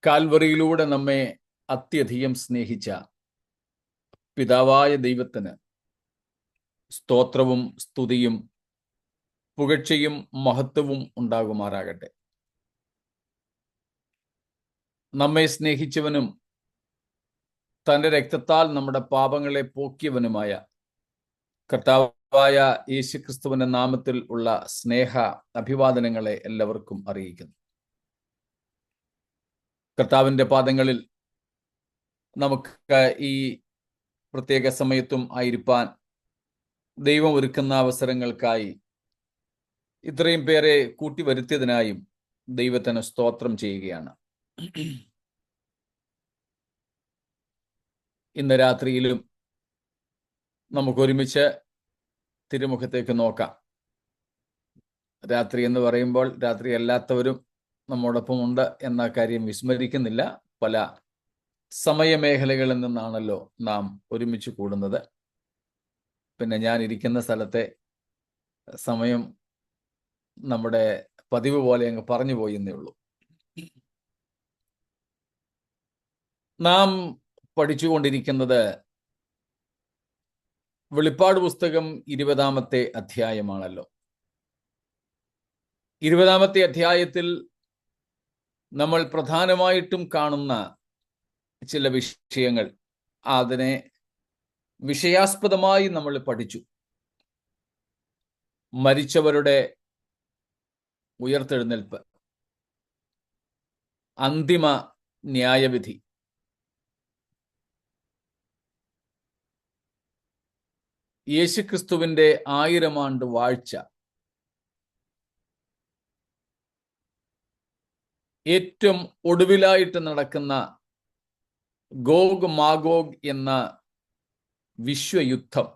കാൽവറിയിലൂടെ നമ്മെ അത്യധികം സ്നേഹിച്ച പിതാവായ ദൈവത്തിന് സ്തോത്രവും സ്തുതിയും പുകഴ്ചയും മഹത്വവും ഉണ്ടാകുമാറാകട്ടെ. നമ്മെ സ്നേഹിച്ചവനും തൻ്റെ രക്തത്താൽ നമ്മുടെ പാപങ്ങളെ പോക്കിയവനുമായ കർത്താവായ യേശുക്രിസ്തുവിന്റെ നാമത്തിൽ ഉള്ള സ്നേഹ അഭിവാദനങ്ങളെ എല്ലാവർക്കും അറിയിക്കുന്നു. കർത്താവിൻ്റെ പാദങ്ങളിൽ നമുക്ക് ഈ പ്രത്യേക സമയത്തും ആയിരിക്കാൻ ദൈവം ഒരുക്കുന്ന അവസരങ്ങൾക്കായി ഇത്രയും പേരെ കൂട്ടിവരുത്തിയതിനായും ദൈവത്തിന് സ്തോത്രം ചെയ്യുകയാണ്. ഇന്ന് രാത്രിയിലും നമുക്കൊരുമിച്ച് തിരുമുഖത്തേക്ക് നോക്കാം. രാത്രി എന്ന് പറയുമ്പോൾ രാത്രി അല്ലാത്തവരും നമ്മോടൊപ്പം ഉണ്ട് എന്ന കാര്യം വിസ്മരിക്കുന്നില്ല. പല സമയമേഖലകളിൽ നിന്നാണല്ലോ നാം ഒരുമിച്ച് കൂടുന്നത്. പിന്നെ ഞാൻ ഇരിക്കുന്ന സ്ഥലത്തെ സമയം നമ്മുടെ പതിവ് പോലെ അങ്ങ് പറഞ്ഞു പോയി എന്നേ ഉള്ളൂ. നാം പഠിച്ചുകൊണ്ടിരിക്കുന്നത് വെളിപ്പാട് പുസ്തകം 20-ാമത്തെ അധ്യായമാണല്ലോ. 20-ാമത്തെ അധ്യായത്തിൽ നമ്മൾ പ്രധാനമായിട്ടും കാണുന്ന ചില വിഷയങ്ങൾ, അതിനെ വിഷയാസ്പദമായി നമ്മൾ പഠിച്ചു. മരിച്ചവരുടെ ഉയർത്തെഴുന്നേൽപ്പ്, അന്തിമ ന്യായവിധി, യേശുക്രിസ്തുവിന്റെ 1000 ആണ്ട് വാഴ്ച, ഏറ്റവും ഒടുവിലായിട്ട് നടക്കുന്ന ഗോഗ് മാഗോഗ് എന്ന വിശ്വയുദ്ധം,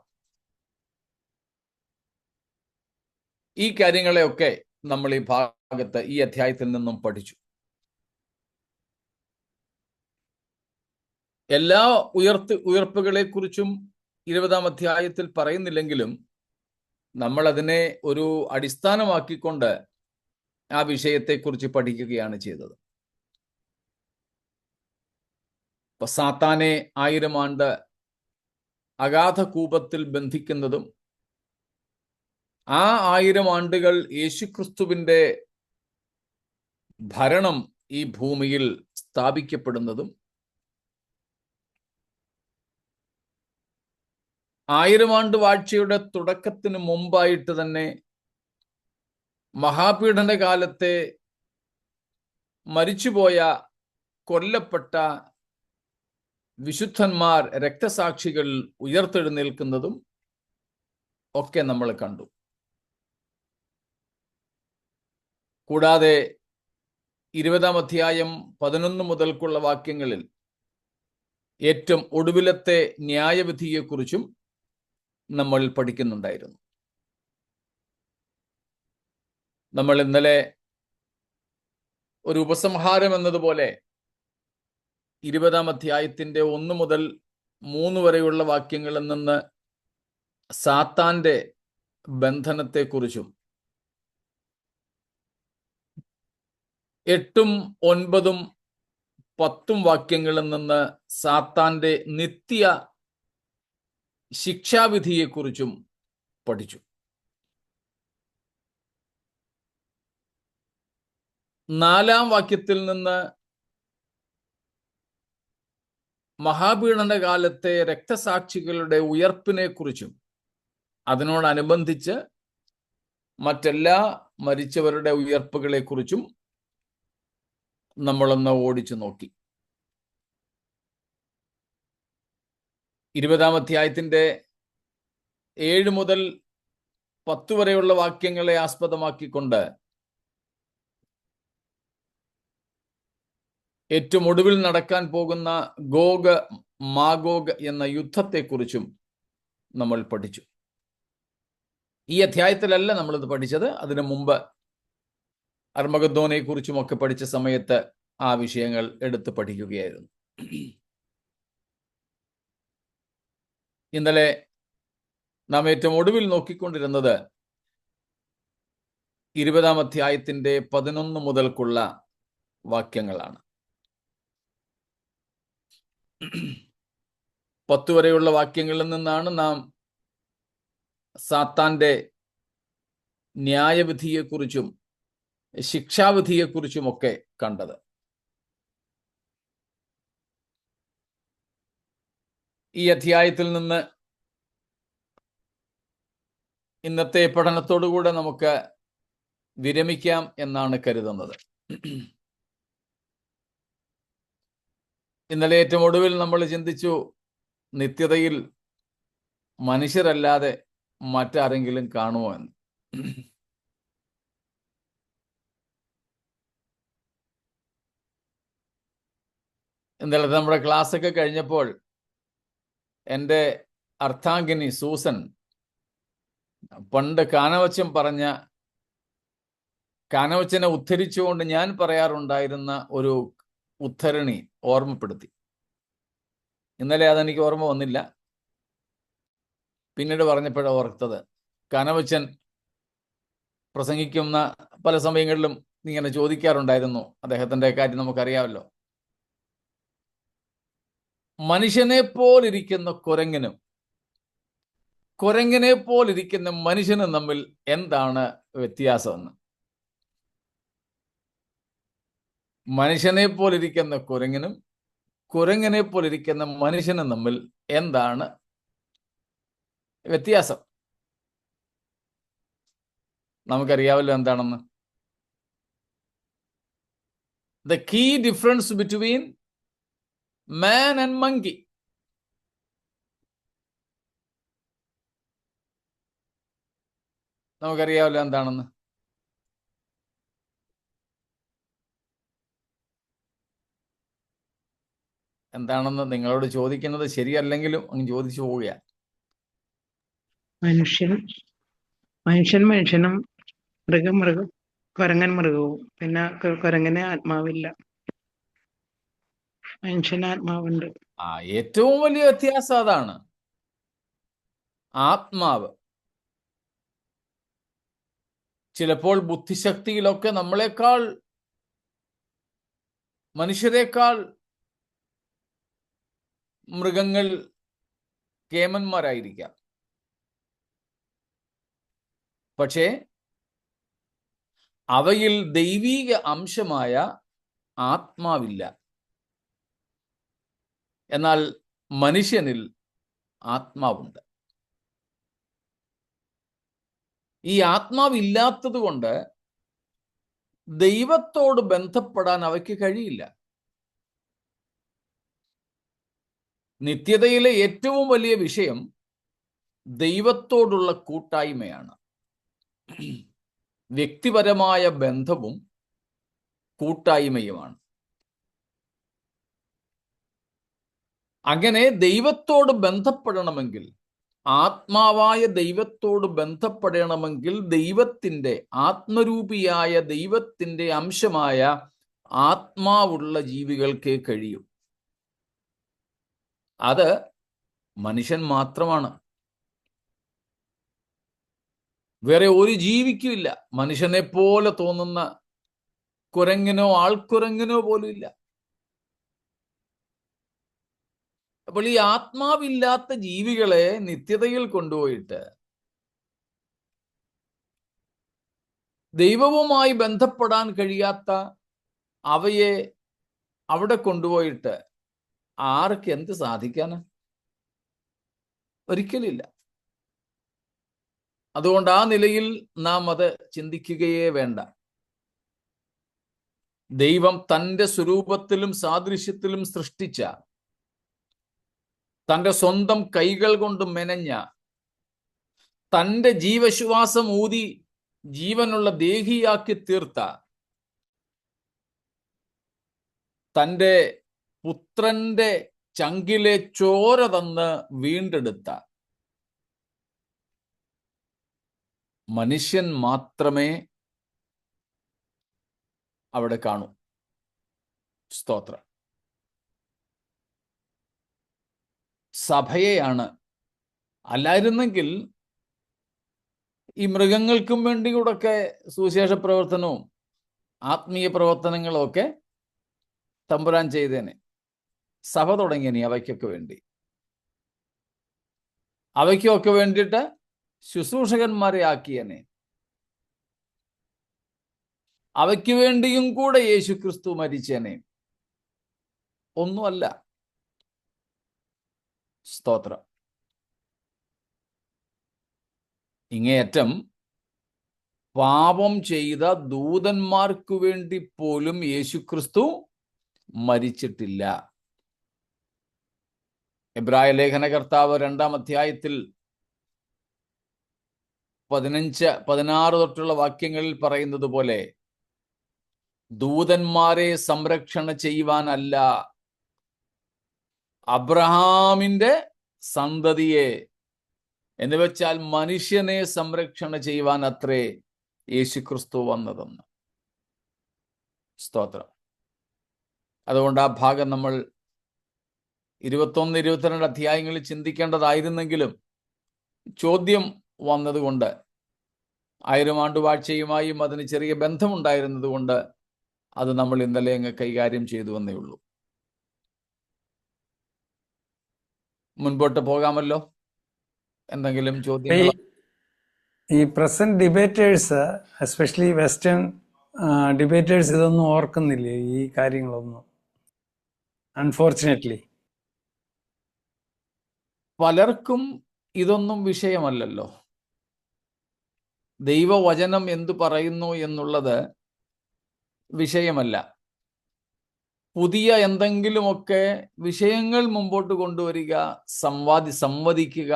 ഈ കാര്യങ്ങളെയൊക്കെ നമ്മൾ ഈ ഭാഗത്ത് ഈ അധ്യായത്തിൽ നിന്നും പഠിച്ചു. എല്ലാ ഉയർപ്പുകളെ കുറിച്ചും 20-ാം അധ്യായത്തിൽ പറയുന്നില്ലെങ്കിലും നമ്മൾ അതിനെ ഒരു അടിസ്ഥാനമാക്കിക്കൊണ്ട് ആ വിഷയത്തെക്കുറിച്ച് പഠിക്കുകയാണ് ചെയ്തത്. ഇപ്പൊ സാത്താനെ 1000 ആണ്ട് അഗാധ കൂപത്തിൽ ബന്ധിക്കുന്നതും ആ 1000 ആണ്ടുകൾ യേശുക്രിസ്തുവിന്റെ ഭരണം ഈ ഭൂമിയിൽ സ്ഥാപിക്കപ്പെടുന്നതും, 1000 ആണ്ട് വാഴ്ചയുടെ തുടക്കത്തിന് മുമ്പായിട്ട് തന്നെ മഹാപീഡന കാലത്തെ മരിച്ചുപോയ കൊല്ലപ്പെട്ട വിശുദ്ധന്മാർ, രക്തസാക്ഷികൾ ഉയർത്തെഴുന്നേൽക്കുന്നതും ഒക്കെ നമ്മൾ കണ്ടു. കൂടാതെ 20-ാം അധ്യായം 11 മുതൽക്കുള്ള വാക്യങ്ങളിൽ ഏറ്റവും ഒടുവിലത്തെ ന്യായവിധിയെക്കുറിച്ചും നമ്മൾ പഠിക്കുന്നുണ്ടായിരുന്നു. നമ്മൾ ഇന്നലെ ഒരു ഉപസംഹാരം എന്നതുപോലെ 20-ാം അധ്യായത്തിന്റെ 1 മുതൽ 3 വരെയുള്ള വാക്യങ്ങളിൽ നിന്ന് സാത്താന്റെ ബന്ധനത്തെക്കുറിച്ചും 8, 9, 10 വാക്യങ്ങളിൽ നിന്ന് സാത്താന്റെ നിത്യ ശിക്ഷാവിധിയെക്കുറിച്ചും പഠിച്ചു. 4-ാം വാക്യത്തിൽ നിന്ന് മഹാപീഡന കാലത്തെ രക്തസാക്ഷികളുടെ ഉയർപ്പിനെ കുറിച്ചും അതിനോടനുബന്ധിച്ച് മറ്റെല്ലാ മരിച്ചവരുടെ ഉയർപ്പുകളെ കുറിച്ചും നമ്മളൊന്ന് ഓടിച്ചു നോക്കി. 20-ാം അധ്യായത്തിന്റെ 7 മുതൽ 10 വരെയുള്ള വാക്യങ്ങളെ ആസ്പദമാക്കിക്കൊണ്ട് ഏറ്റവും ഒടുവിൽ നടക്കാൻ പോകുന്ന ഗോഗ് മാഗോഗ് എന്ന യുദ്ധത്തെക്കുറിച്ചും നമ്മൾ പഠിച്ചു. ഈ അധ്യായത്തിലല്ല നമ്മളിത് പഠിച്ചത്. അതിനു മുമ്പ് അർമഗദ്ദോനെ കുറിച്ചുമൊക്കെ പഠിച്ച സമയത്ത് ആ വിഷയങ്ങൾ എടുത്ത് പഠിക്കുകയായിരുന്നു. ഇന്നലെ നാം ഏറ്റവും ഒടുവിൽ നോക്കിക്കൊണ്ടിരുന്നത് 20-ാം അധ്യായത്തിന്റെ 11 മുതൽക്കുള്ള വാക്യങ്ങളാണ്. 10 വരെയുള്ള വാക്യങ്ങളിൽ നിന്നാണ് നാം സാത്താന്റെ ന്യായവിധിയെക്കുറിച്ചും ശിക്ഷാവിധിയെക്കുറിച്ചുമൊക്കെ കണ്ടത്. ഈ അധ്യായത്തിൽ നിന്ന് ഇന്നത്തെ പഠനത്തോടുകൂടെ നമുക്ക് വിരമിക്കാം എന്നാണ് കരുതുന്നത്. ഇന്നലെ ഏറ്റവും ഒടുവിൽ നമ്മൾ ചിന്തിച്ചു, നിത്യതയിൽ മനുഷ്യരല്ലാതെ മറ്റാരെങ്കിലും കാണുമോ എന്ന്. ഇന്നലത്തെ നമ്മുടെ ക്ലാസ്സൊക്കെ കഴിഞ്ഞപ്പോൾ എൻ്റെ അർത്ഥാംഗിനി സൂസൻ പണ്ട് കാനവച്ചനെ ഉദ്ധരിച്ചുകൊണ്ട് ഞാൻ പറയാറുണ്ടായിരുന്ന ഒരു ഉദ്ധരണി ഓർമ്മപ്പെടുത്തി. ഇന്നലെ അതെനിക്ക് ഓർമ്മ വന്നില്ല, പിന്നീട് പറഞ്ഞപ്പോഴാണ് ഓർത്തത്. കാനവച്ചൻ പ്രസംഗിക്കുന്ന പല സമയങ്ങളിലും ഇങ്ങനെ ചോദിക്കാറുണ്ടായിരുന്നു. അദ്ദേഹത്തിൻ്റെ കാര്യം നമുക്കറിയാമല്ലോ. മനുഷ്യനെ പോലിരിക്കുന്ന കുരങ്ങിനെ പോലിരിക്കുന്ന മനുഷ്യനും തമ്മിൽ എന്താണ് വ്യത്യാസമെന്ന്. മനുഷ്യനെ പോലിരിക്കുന്ന കുരങ്ങിനെ പോലിരിക്കുന്ന മനുഷ്യനും തമ്മിൽ എന്താണ് വ്യത്യാസം? നമുക്കറിയാമല്ലോ എന്താണെന്ന്. The key difference between man and monkey. നമുക്കറിയാമല്ലോ എന്താണെന്ന്. എന്താണെന്ന് നിങ്ങളോട് ചോദിക്കുന്നത് ശരിയല്ലെങ്കിലും അങ്ങ് ചോദിച്ചു പോവുകയാണ്. മനുഷ്യനും മൃഗം, കുരങ്ങൻ മൃഗവും. പിന്നെ കുരങ്ങനെ ആത്മാവില്ല, മനുഷ്യന് ആത്മാവുണ്ട്. ഏറ്റവും വലിയ വ്യത്യാസം അതാണ്, ആത്മാവ്. ചിലപ്പോൾ ബുദ്ധിശക്തിയിലൊക്കെ മനുഷ്യരെക്കാൾ മൃഗങ്ങൾ കേമന്മാരായിരിക്കാം. പക്ഷേ അവയിൽ ദൈവീക അംശമായ ആത്മാവില്ല. എന്നാൽ മനുഷ്യനിൽ ആത്മാവുണ്ട്. ഈ ആത്മാവില്ലാത്തത് കൊണ്ട് ദൈവത്തോട് ബന്ധപ്പെടാൻ അവയ്ക്ക് കഴിയില്ല. നിത്യതയിലെ ഏറ്റവും വലിയ വിഷയം ദൈവത്തോടുള്ള കൂട്ടായ്മയാണ്. വ്യക്തിപരമായ ബന്ധവും കൂട്ടായ്മയുമാണ്. അങ്ങനെ ദൈവത്തോട് ബന്ധപ്പെടണമെങ്കിൽ, ആത്മാവായ ദൈവത്തോട് ബന്ധപ്പെടണമെങ്കിൽ, ദൈവത്തിൻ്റെ ആത്മരൂപിയായ ദൈവത്തിൻ്റെ അംശമായ ആത്മാവുള്ള ജീവികൾക്കേ കഴിയൂ. അത് മനുഷ്യൻ മാത്രമാണ്. വേറെ ഒരു ജീവിക്കുമില്ല. മനുഷ്യനെ പോലെ തോന്നുന്ന കുരങ്ങിനോ ആൾക്കുരങ്ങിനോ പോലും ഇല്ല. അപ്പോൾ ഈ ആത്മാവില്ലാത്ത ജീവികളെ നിത്യതയിൽ കൊണ്ടുപോയിട്ട് ദൈവവുമായി ബന്ധപ്പെടാൻ കഴിയാത്ത അവയെ അവിടെ കൊണ്ടുപോയിട്ട് ആർക്ക് എന്ത് സാധിക്കാന്? ഒരിക്കലില്ല. അതുകൊണ്ട് ആ നിലയിൽ നാം അത് ചിന്തിക്കുകയേ വേണ്ട. ദൈവം തൻ്റെ സ്വരൂപത്തിലും സാദൃശ്യത്തിലും സൃഷ്ടിച്ച, തൻ്റെ സ്വന്തം കൈകൾ കൊണ്ട് മെനഞ്ഞ, തൻ്റെ ജീവശ്വാസം ഊതി ജീവനുള്ള ദേഹിയാക്കി തീർത്ത, തൻ്റെ പുത്രന്റെ ചങ്കിലെ ചോര തന്ന് വീണ്ടെടുത്ത മനുഷ്യൻ മാത്രമേ അവിടെ കാണൂ. സ്തോത്രം. സഭയെയാണ്. അല്ലായിരുന്നെങ്കിൽ ഈ മൃഗങ്ങൾക്കും വേണ്ടി കൂടെ സുവിശേഷ പ്രവർത്തനവും ആത്മീയ പ്രവർത്തനങ്ങളും ഒക്കെ തമ്പുരാൻ ചെയ്തേനെ. സഭ തുടങ്ങിയനി അവയ്ക്കൊക്കെ വേണ്ടി. അവയ്ക്കൊക്കെ വേണ്ടിയിട്ട് ശുശ്രൂഷകന്മാരെ ആക്കിയനെ. അവയ്ക്ക് വേണ്ടിയും കൂടെ യേശു ക്രിസ്തു മരിച്ചേനെ. ഒന്നുമല്ല. സ്തോത്രം. ഇങ്ങേയറ്റം പാപം ചെയ്ത ദൂതന്മാർക്ക് വേണ്ടി പോലും യേശുക്രിസ്തു മരിച്ചിട്ടില്ല. എബ്രായ ലേഖനകർത്താവ് 2-ാം അധ്യായത്തിൽ 15-16 തൊട്ടുള്ള വാക്യങ്ങളിൽ പറയുന്നത് പോലെ ദൂതന്മാരെ സംരക്ഷണ ചെയ്യുവാനല്ല, അബ്രഹാമിന്റെ സന്തതിയെ എന്ന് വെച്ചാൽ മനുഷ്യനെ സംരക്ഷണ ചെയ്യുവാൻ അത്രേ യേശുക്രിസ്തു വന്നതെന്ന്. സ്തോത്രം. അതുകൊണ്ട് ആ ഭാഗം നമ്മൾ 21-22 അധ്യായങ്ങളിൽ ചിന്തിക്കേണ്ടതായിരുന്നെങ്കിലും ചോദ്യം വന്നതുകൊണ്ട്, 1000 ആണ്ടുവാഴ്ചയുമായും അതിന് ചെറിയ ബന്ധമുണ്ടായിരുന്നത് കൊണ്ട് അത് നമ്മൾ ഇന്നലെ അങ്ങ് കൈകാര്യം ചെയ്തു വന്നേ ഉള്ളൂ. മുൻപോട്ട് പോകാമല്ലോ. എന്തെങ്കിലും ചോദ്യങ്ങൾ? ഈ present debaters, especially western debaters, ഇതൊന്നും ഓർക്കുന്നില്ലേ ഈ കാര്യങ്ങളൊന്നും? അൺഫോർച്ചുനേറ്റ്ലി പലർക്കും ഇതൊന്നും വിഷയമല്ലല്ലോ. ദൈവവചനം എന്തു പറയുന്നു എന്നുള്ളത് വിഷയമല്ല. പുതിയ എന്തെങ്കിലുമൊക്കെ വിഷയങ്ങൾ മുമ്പോട്ട് കൊണ്ടുവരിക, സംവദിക്കുക,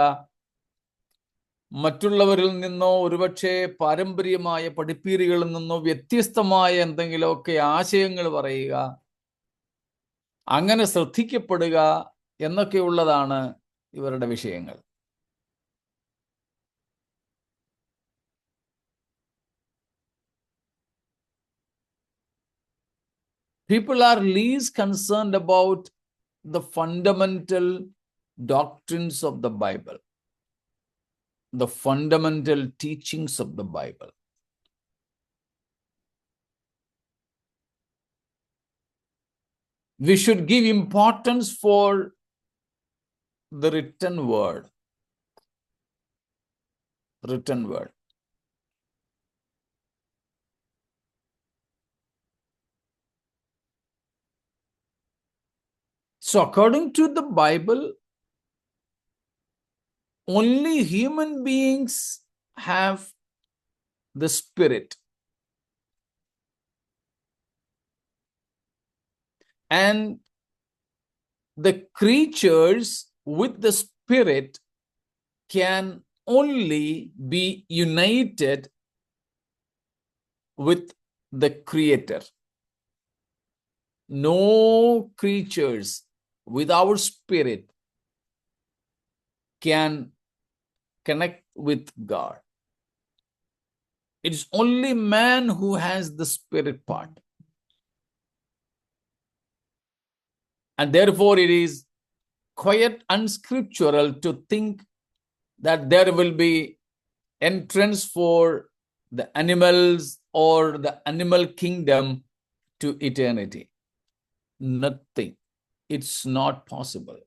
മറ്റുള്ളവരിൽ നിന്നോ ഒരുപക്ഷെ പാരമ്പര്യമായ പഠിപ്പീരുകളിൽ നിന്നോ വ്യത്യസ്തമായ എന്തെങ്കിലുമൊക്കെ ആശയങ്ങൾ പറയുക, അങ്ങനെ ശ്രദ്ധിക്കപ്പെടുക എന്നൊക്കെയുള്ളതാണ് ഇവരുടെ വിഷയങ്ങൾ. People are least concerned about the fundamental doctrines of the Bible, the fundamental teachings of the Bible. We should give importance for the written word. Written word. So according to the Bible, only human beings have the Spirit. And the creatures with the Spirit can only be united with the Creator. No creatures without spirit can connect with God. It is only man who has the spirit part. And therefore it is quite unscriptural to think that there will be entrance for the animals or the animal kingdom to eternity. Nothing. It's not possible.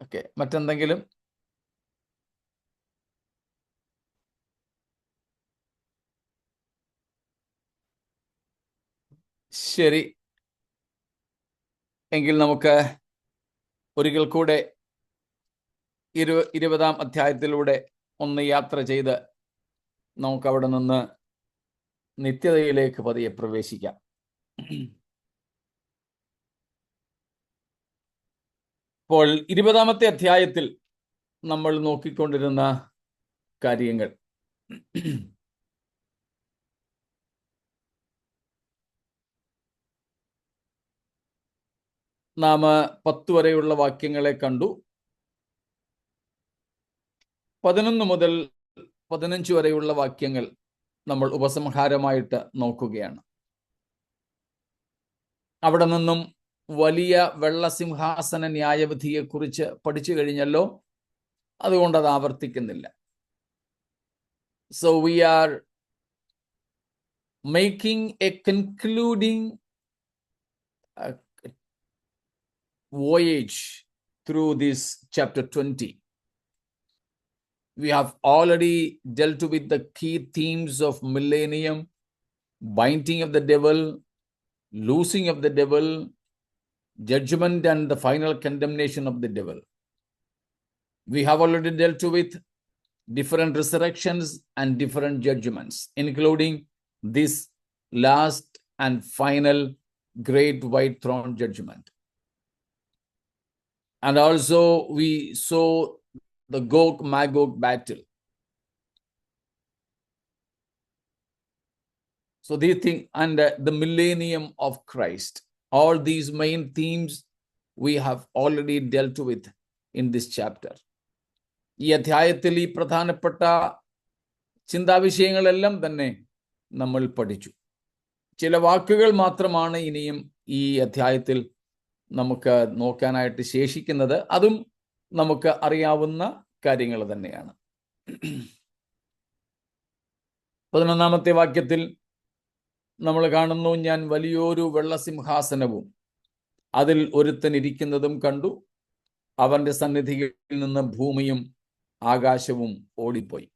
Okay. മറ്റെന്തെങ്കിലും? ശരി. എങ്കിൽ നമുക്ക് ഒരിക്കൽ കൂടെ 20-ാം അധ്യായത്തിലൂടെ ഒന്ന് യാത്ര ചെയ്ത് നമുക്ക് അവിടെ നിന്ന് നിത്യതയിലേക്ക് പതിയെ പ്രവേശിക്കാം. ഇപ്പോൾ 20-ാമത്തെ അധ്യായത്തിൽ നമ്മൾ നോക്കിക്കൊണ്ടിരുന്ന കാര്യങ്ങൾ നാം 10 വരെയുള്ള വാക്യങ്ങളെ കണ്ടു. 11 മുതൽ 15 വരെയുള്ള വാക്യങ്ങൾ നമ്മൾ ഉപസംഹാരമായിട്ട് നോക്കുകയാണ്. അവിടെ നിന്നും വലിയ വെള്ളസിംഹാസന ന്യായവിധിയെക്കുറിച്ച് പഠിച്ചു കഴിഞ്ഞല്ലോ, അതുകൊണ്ട് അത് ആവർത്തിക്കുന്നില്ല. So we are making a concluding voyage through this chapter 20. We have already dealt with the key themes of millennium, binding of the devil, loosing of the devil, judgment and the final condemnation of the devil. We have already dealt with different resurrections and different judgments, including this last and final great white throne judgment. And also we saw the Gog-Magog battle. So these things, and the millennium of Christ. All these main themes we have already dealt with in this chapter. ഈ അധ്യായത്തിൽ ഈ പ്രധാനപ്പെട്ട ചിന്താവിഷയങ്ങളെല്ലാം തന്നെ നമ്മൾ പഠിച്ചു. ചില വാക്കുകൾ മാത്രമാണ് ഇനിയും ഈ അധ്യായത്തിൽ നമുക്ക് നോക്കാനായിട്ട് ശേഷിക്കുന്നത്. അതും നമുക്ക് അറിയാവുന്ന കാര്യങ്ങൾ തന്നെയാണ്. 11-ാമത്തെ വാക്യത്തിൽ നമ്മൾ കാണുന്നു, ഞാൻ വലിയൊരു വെള്ളസിംഹാസനവും അതിൽ ഒരുത്തൻ ഇരിക്കുന്നതും കണ്ടു. അവന്റെ സന്നിധിയിൽ നിന്ന് ഭൂമിയും ആകാശവും ഓടിപ്പോയി.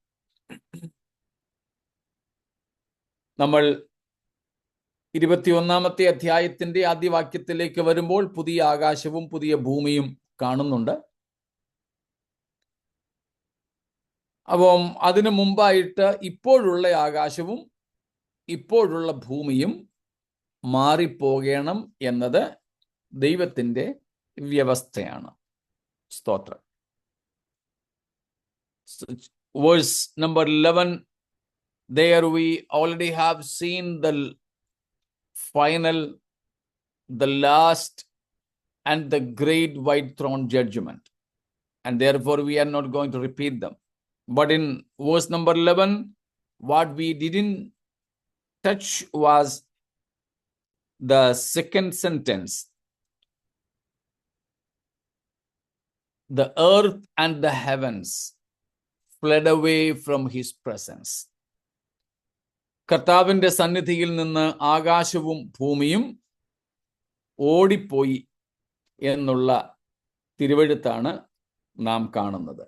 നമ്മൾ 21-ാമത്തെ അധ്യായത്തിന്റെ ആദ്യ വാക്യത്തിലേക്ക് വരുമ്പോൾ പുതിയ ആകാശവും പുതിയ ഭൂമിയും കാണുന്നുണ്ട്. അപ്പം അതിനു മുമ്പായിട്ട് ഇപ്പോഴുള്ള ആകാശവും ഇപ്പോഴുള്ള ഭൂമിയും മാറിപ്പോകണം എന്നത് ദൈവത്തിന്റെ വ്യവസ്ഥയാണ്. സ്തോത്രം. Verse number 11, there we already have seen the final, the last and the great white throne judgment, and therefore we are not going to repeat them. But in verse number 11, what we didn't touch was the second sentence. The earth and the heavens fled away from his presence. കർത്താവിന്റെ സന്നിധിയിൽ നിന്ന് ആകാശവും ഭൂമിയും ഓടിപ്പോയി എന്നുള്ള തിരുവെഴുത്താണ് നാം കാണുന്നത്.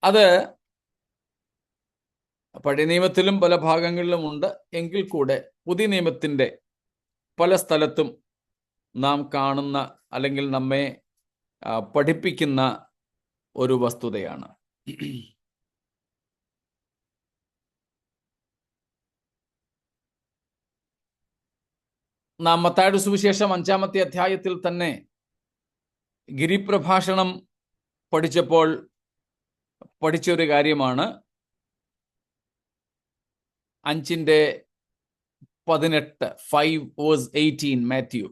അത് പഴയ നിയമത്തിലും പല ഭാഗങ്ങളിലും ഉണ്ട്. എങ്കിൽ കൂടെ പുതിയ നിയമത്തിന്റെ പല സ്ഥലത്തും നാം കാണുന്ന അല്ലെങ്കിൽ നമ്മെ പഠിപ്പിക്കുന്ന ഒരു വസ്തുതയാണ്. നാം മത്തായിയുടെ സുവിശേഷം 5-ാമത്തെ അധ്യായത്തിൽ തന്നെ ഗിരിപ്രഭാഷണം പഠിച്ചപ്പോൾ പഠിച്ച ഒരു കാര്യമാണ് 5:18, 5:18 മാത്യു.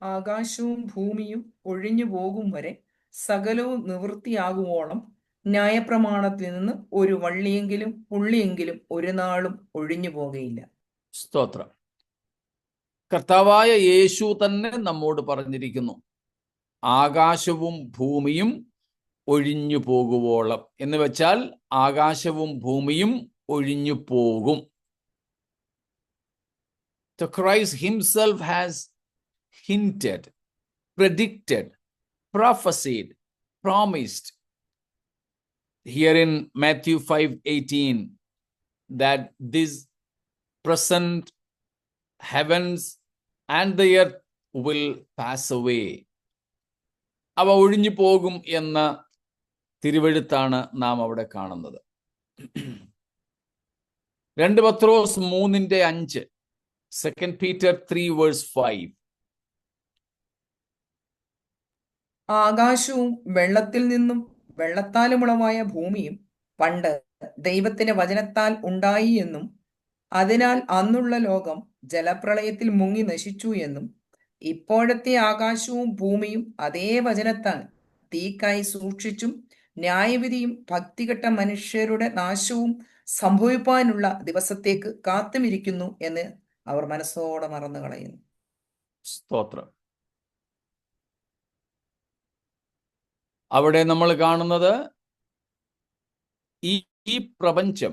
ആകാശവും ഭൂമിയും ഒഴിഞ്ഞു പോകും വരെ സകലവും നിവൃത്തിയാകുവോളം ന്യായപ്രമാണത്തിൽ നിന്ന് ഒരു വള്ളിയെങ്കിലും പുള്ളിയെങ്കിലും ഒരു നാളും ഒഴിഞ്ഞു പോകുകയില്ല. സ്തോത്രം. കർത്താവായ യേശു തന്നെ നമ്മോട് പറഞ്ഞിരിക്കുന്നു, ആകാശവും ഭൂമിയും ഒഴിഞ്ഞു പോകുവോളം എന്ന് വെച്ചാൽ ആകാശവും ഭൂമിയും ഒഴിഞ്ഞു പോകും. So Christ himself has hinted, predicted, prophesied, promised here in Matthew 5:18 that this present heavens and the earth will pass away. അവ ഒഴിഞ്ഞു പോകും എന്ന തിരുവെഴുത്താണ് നാം അവിടെ കാണുന്നത്. 2 പത്രോസ് 3:5, 2 Peter 3:5. ആകാശവും വെള്ളത്തിൽ നിന്നും വെള്ളത്താലുമുളവായ ഭൂമിയും പണ്ട് ദൈവത്തിന്റെ വചനത്താൽ ഉണ്ടായി എന്നും അതിനാൽ അന്നുള്ള ലോകം ജലപ്രളയത്തിൽ മുങ്ങി നശിച്ചു എന്നും ഇപ്പോഴത്തെ ആകാശവും ഭൂമിയും അതേ വചനത്താൽ തീക്കായി സൂക്ഷിച്ചും ന്യായവിധിയും ഭക്തികെട്ട മനുഷ്യരുടെ നാശവും സംഭവിപ്പാനുള്ള ദിവസത്തേക്ക് കാത്തുമിരിക്കുന്നു എന്ന് അവർ മനസ്സോടെ മറന്നു കളയുന്നു. സ്തോത്രം. അവിടെ നമ്മൾ കാണുന്നത് ഈ പ്രപഞ്ചം,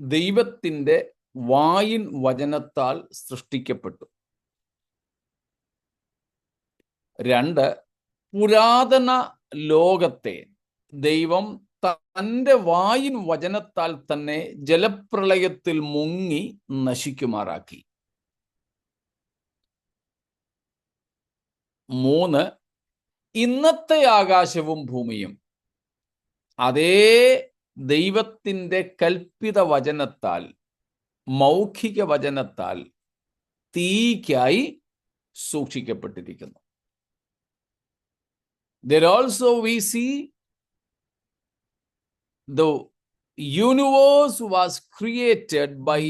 ദൈവത്തിൻ്റെ വായിൻ വചനത്താൽ സൃഷ്ടിക്കപ്പെട്ടു. 2, പുരാതന ലോകത്തെ ദൈവം തൻ്റെ വായിൻ വചനത്താൽ തന്നെ ജലപ്രളയത്തിൽ മുങ്ങി നശിക്കുമാറാക്കി. 3, ഇന്നത്തെ ആകാശവും ഭൂമിയും അതേ ദൈവത്തിൻ്റെ കൽപ്പിത വചനത്താൽ, മൗഖിക വചനത്താൽ തീയ്ക്കായി സൂക്ഷിക്കപ്പെട്ടിരിക്കുന്നു. There also we see the universe was created by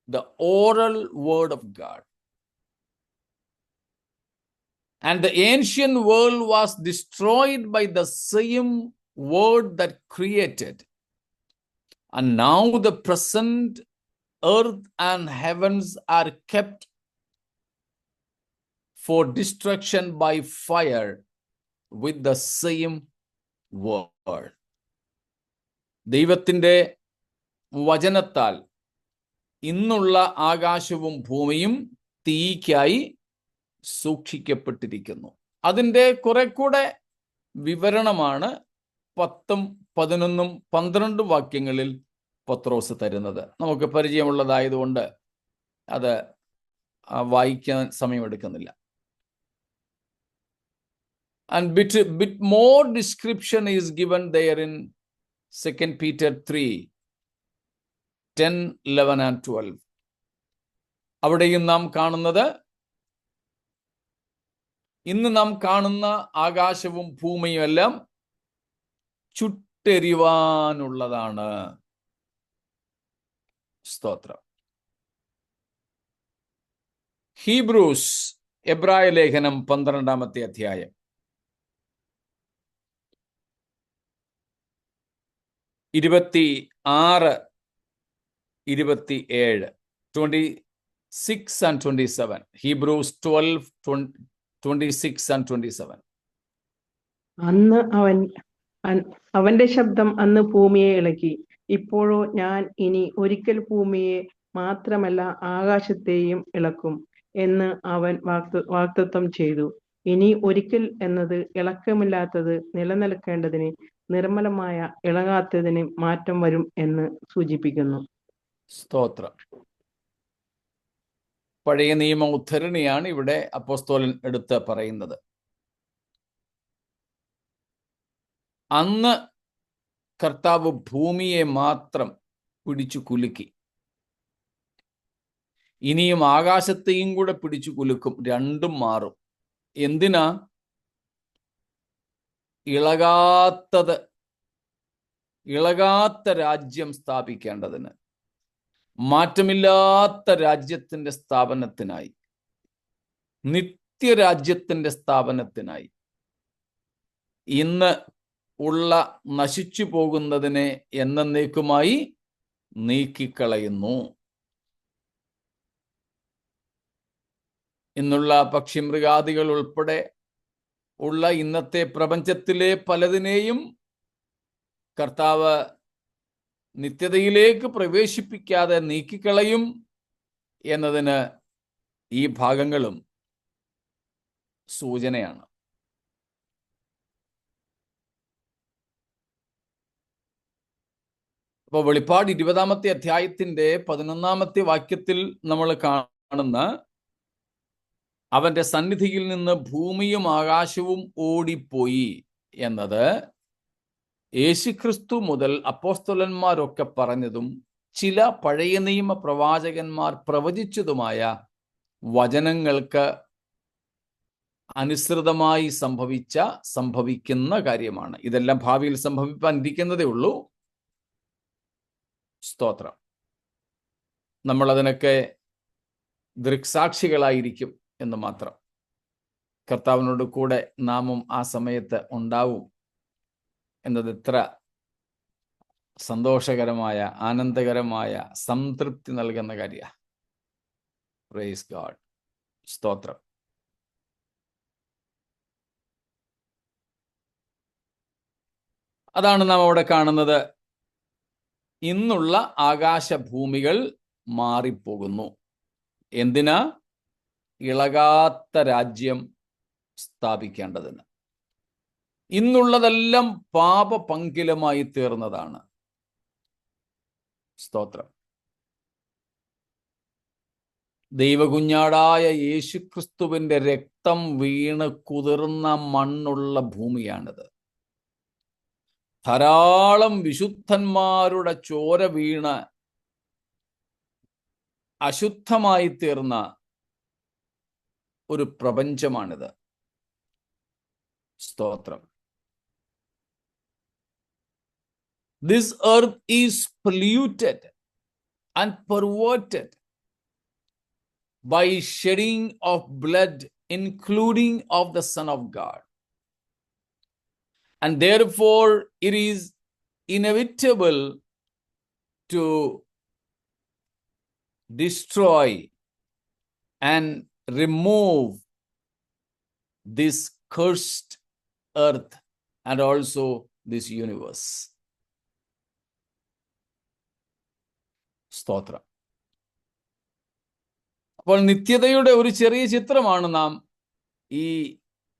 the oral word of God. And the ancient world was destroyed by the same word that created. And now the present earth and heavens are kept for destruction by fire with the same word. ദൈവത്തിൻ്റെ വചനത്താൽ ഇന്നുള്ള ആകാശവും ഭൂമിയും തീയ്ക്കായി സൂക്ഷിക്കപ്പെട്ടിരിക്കുന്നു. അതിൻ്റെ കുറെ കൂടെ വിവരണമാണ് 10, 11, 12 വാക്യങ്ങളിൽ പത്രോസ് തരുന്നത്. നമുക്ക് പരിചയമുള്ളതായതുകൊണ്ട് അത് വായിക്കാൻ സമയമെടുക്കുന്നില്ല. And bit more description is given there in 2 Peter 3, 10, 11 and 12. അവിടെയും നാം കാണുന്നത് ഇന്ന് നാം കാണുന്ന ആകാശവും ഭൂമിയും എല്ലാം ചുട്ടെരിവാനുള്ളതാണ്. സ്തോത്രം. ഹീബ്രൂസ്, എബ്രായ ലേഖനം 12-ാമത്തെ അധ്യായം 26, 27, 26 and 27. Hebrews 12, 26 and 27. അന്ന് അവന്റെ ശബ്ദം അന്ന് ഭൂമിയെ ഇളക്കി. ഇപ്പോഴോ ഞാൻ ഇനി ഒരിക്കൽ ഭൂമിയെ മാത്രമല്ല ആകാശത്തെയും ഇളക്കും എന്ന് അവൻ വാഗ്ദത്തം ചെയ്തു. ഇനി ഒരിക്കൽ എന്നത് ഇളക്കമില്ലാത്തത് നിലനിൽക്കേണ്ടതിന് നിർമ്മലമായ ഇളകാത്തതിന് മാറ്റം വരും എന്ന് സൂചിപ്പിക്കുന്നു. സ്തോത്രം. പഴയ നിയമ ഉദ്ധരണിയാണ് ഇവിടെ അപ്പോസ്തലൻ എടുത്ത് പറയുന്നത്. അന്ന് കർത്താവ് ഭൂമിയെ മാത്രം പിടിച്ചു കുലുക്കി. ഇനിയും ആകാശത്തെയും കൂടെ പിടിച്ചു കുലുക്കും. രണ്ടും മാറും. എന്തിനാ? ഇളകാത്ത രാജ്യം സ്ഥാപിക്കേണ്ടതിന്, മാറ്റമില്ലാത്ത രാജ്യത്തിന്റെ സ്ഥാപനത്തിനായി, നിത്യരാജ്യത്തിന്റെ സ്ഥാപനത്തിനായി. ഇന്ന് ഉള്ള നശിച്ചു പോകുന്നതിനെ എന്നേക്കുമായി നീക്കിക്കളയുന്നു. ഇന്നുള്ള പക്ഷിമൃഗാദികൾ ഉൾപ്പെടെ ഉള്ള ഇന്നത്തെ പ്രപഞ്ചത്തിലെ പലതിനെയും കർത്താവ് നിത്യതയിലേക്ക് പ്രവേശിപ്പിക്കാതെ നീക്കിക്കളയും എന്നതിന് ഈ ഭാഗങ്ങളും സൂചനയാണ്. അപ്പോൾ വെളിപ്പാട് 20-ാമത്തെ അധ്യായത്തിന്റെ 11-ാമത്തെ വാക്യത്തിൽ നമ്മൾ കാണുന്ന അവന്റെ സന്നിധിയിൽ നിന്ന് ഭൂമിയും ആകാശവും ഓടിപ്പോയി എന്നത് യേശുക്രിസ്തു മുതൽ അപ്പോസ്തലന്മാരൊക്കെ പറഞ്ഞതും ചില പഴയ നിയമ പ്രവാചകന്മാർ പ്രവചിച്ചതുമായ വചനങ്ങൾക്ക് അനുസൃതമായി സംഭവിക്കുന്ന കാര്യമാണ്. ഇതെല്ലാം ഭാവിയിൽ സംഭവിക്കാൻ ഇരിക്കുന്നതേ ഉള്ളൂ. സ്തോത്രം. നമ്മളതിനൊക്കെ ദൃക്സാക്ഷികളായിരിക്കും എന്ന് മാത്രം. കർത്താവിനോട് കൂടെ നാമും ആ സമയത്ത് ഉണ്ടാവും എന്നത് എത്ര സന്തോഷകരമായ, ആനന്ദകരമായ, സംതൃപ്തി നൽകുന്ന കാര്യമാണ്. Praise God. സ്തോത്രം. അതാണ് നാം അവിടെ കാണുന്നത്. ഇന്നുള്ള ആകാശഭൂമികൾ മാറിപ്പോകുന്നു. എന്തിനാ? ഇളകാത്ത രാജ്യം സ്ഥാപിക്കേണ്ടതിന്. ഇന്നുള്ളതെല്ലാം പാപപങ്കിലമായി തീർന്നതാണ്. സ്തോത്രം. ദൈവകുഞ്ഞാടായ യേശുക്രിസ്തുവിന്റെ രക്തം വീണ് കുതിർന്ന മണ്ണുള്ള ഭൂമിയാണിത്. ധാരാളം വിശുദ്ധന്മാരുടെ ചോര വീണ് അശുദ്ധമായി തീർന്ന ഒരു പ്രപഞ്ചമാണിത്. സ്തോത്രം. This earth is polluted and perverted by shedding of blood, including of the Son of God. And therefore, it is inevitable to destroy and remove this cursed earth and also this universe. സ്തോത്രം. അപ്പോൾ നിത്യതയുടെ ഒരു ചെറിയ ചിത്രമാണ് നാം ഈ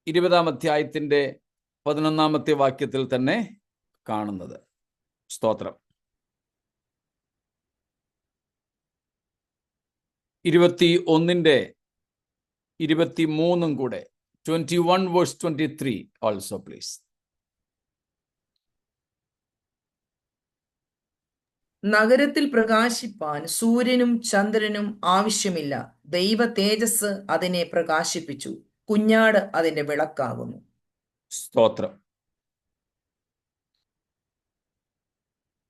20-ാം അധ്യായത്തിന്റെ 11-ാമത്തെ വാക്യത്തിൽ തന്നെ കാണുന്നത്. സ്തോത്രം. 21-ന്റെ 23 കൂടെ 21 verse 23 also please. നഗരത്തിൽ പ്രകാശിപ്പാൻ സൂര്യനും ചന്ദ്രനും ആവശ്യമില്ല. ദൈവ തേജസ് അതിനെ പ്രകാശിപ്പിച്ചു. കുഞ്ഞാട് അതിന്റെ വിളക്കാകുന്നു. സ്തോത്രം.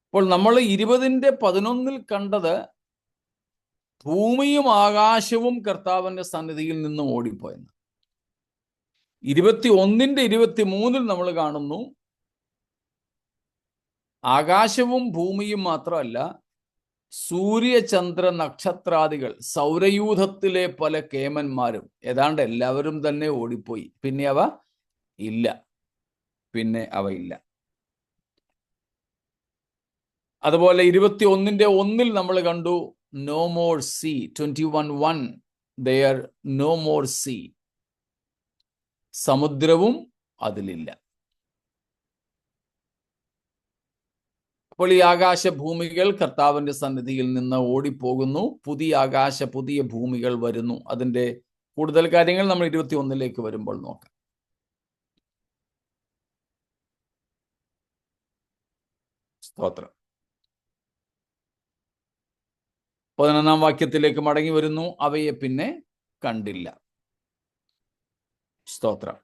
അപ്പോൾ നമ്മൾ 20-ന്റെ 11 കണ്ടത് ഭൂമിയും ആകാശവും കർത്താവിന്റെ സന്നിധിയിൽ നിന്നും ഓടിപ്പോയെന്ന്. 21-ന്റെ 23 നമ്മൾ കാണുന്നു ആകാശവും ഭൂമിയും മാത്രമല്ല, സൂര്യചന്ദ്ര നക്ഷത്രാദികൾ, സൗരയൂഥത്തിലെ പല കേമന്മാരും ഏതാണ്ട് എല്ലാവരും തന്നെ ഓടിപ്പോയി. പിന്നെ അവ ഇല്ല. അതുപോലെ 21-ന്റെ 1 നമ്മൾ കണ്ടു no more sea. 21:1 there no more sea. സമുദ്രവും അതിലില്ല. അപ്പോൾ ഈ ആകാശഭൂമികൾ കർത്താവിന്റെ സന്നിധിയിൽ നിന്ന് ഓടിപ്പോകുന്നു. പുതിയ ആകാശ പുതിയ ഭൂമികൾ വരുന്നു. അതിന്റെ കൂടുതൽ കാര്യങ്ങൾ നമ്മൾ 21-ലേക്ക് വരുമ്പോൾ നോക്കാം. സ്തോത്രം. 11-ാം വാക്യത്തിലേക്ക് മടങ്ങി വരുന്നു. അവയെ പിന്നെ കണ്ടില്ല. സ്തോത്രം.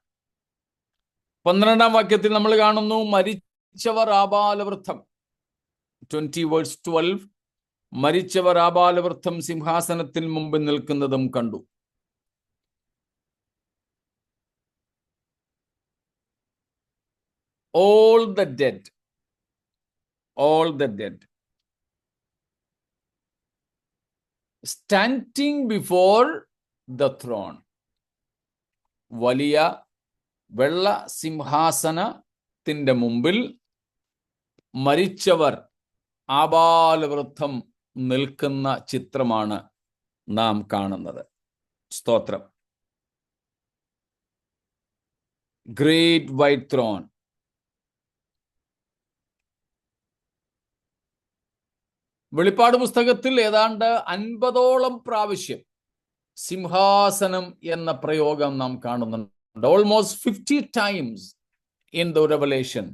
12-ാം വാക്യത്തിൽ നമ്മൾ കാണുന്നു മരിച്ചവർ ആബാലവൃദ്ധം. 20 verse 12 മരിച്ചവർ ആബാലവൃദ്ധം സിംഹാസനത്തിൽ മുമ്പിൽ നിൽക്കുന്നതും കണ്ടു. all the dead standing before the throne. വലിയ വെള്ള സിംഹാസനത്തിന്റെ മുമ്പിൽ മരിച്ചവർ ആബാലവൃദ്ധം നിൽക്കുന്ന ചിത്രമാണ് നാം കാണുന്നത്. സ്തോത്രം. Great white throne. വെളിപ്പാട് പുസ്തകത്തിൽ ഏതാണ്ട് 50ഓളം പ്രാവശ്യം സിംഹാസനം എന്ന പ്രയോഗം നാം കാണുന്നുണ്ട്. Almost 50 times in the Revelation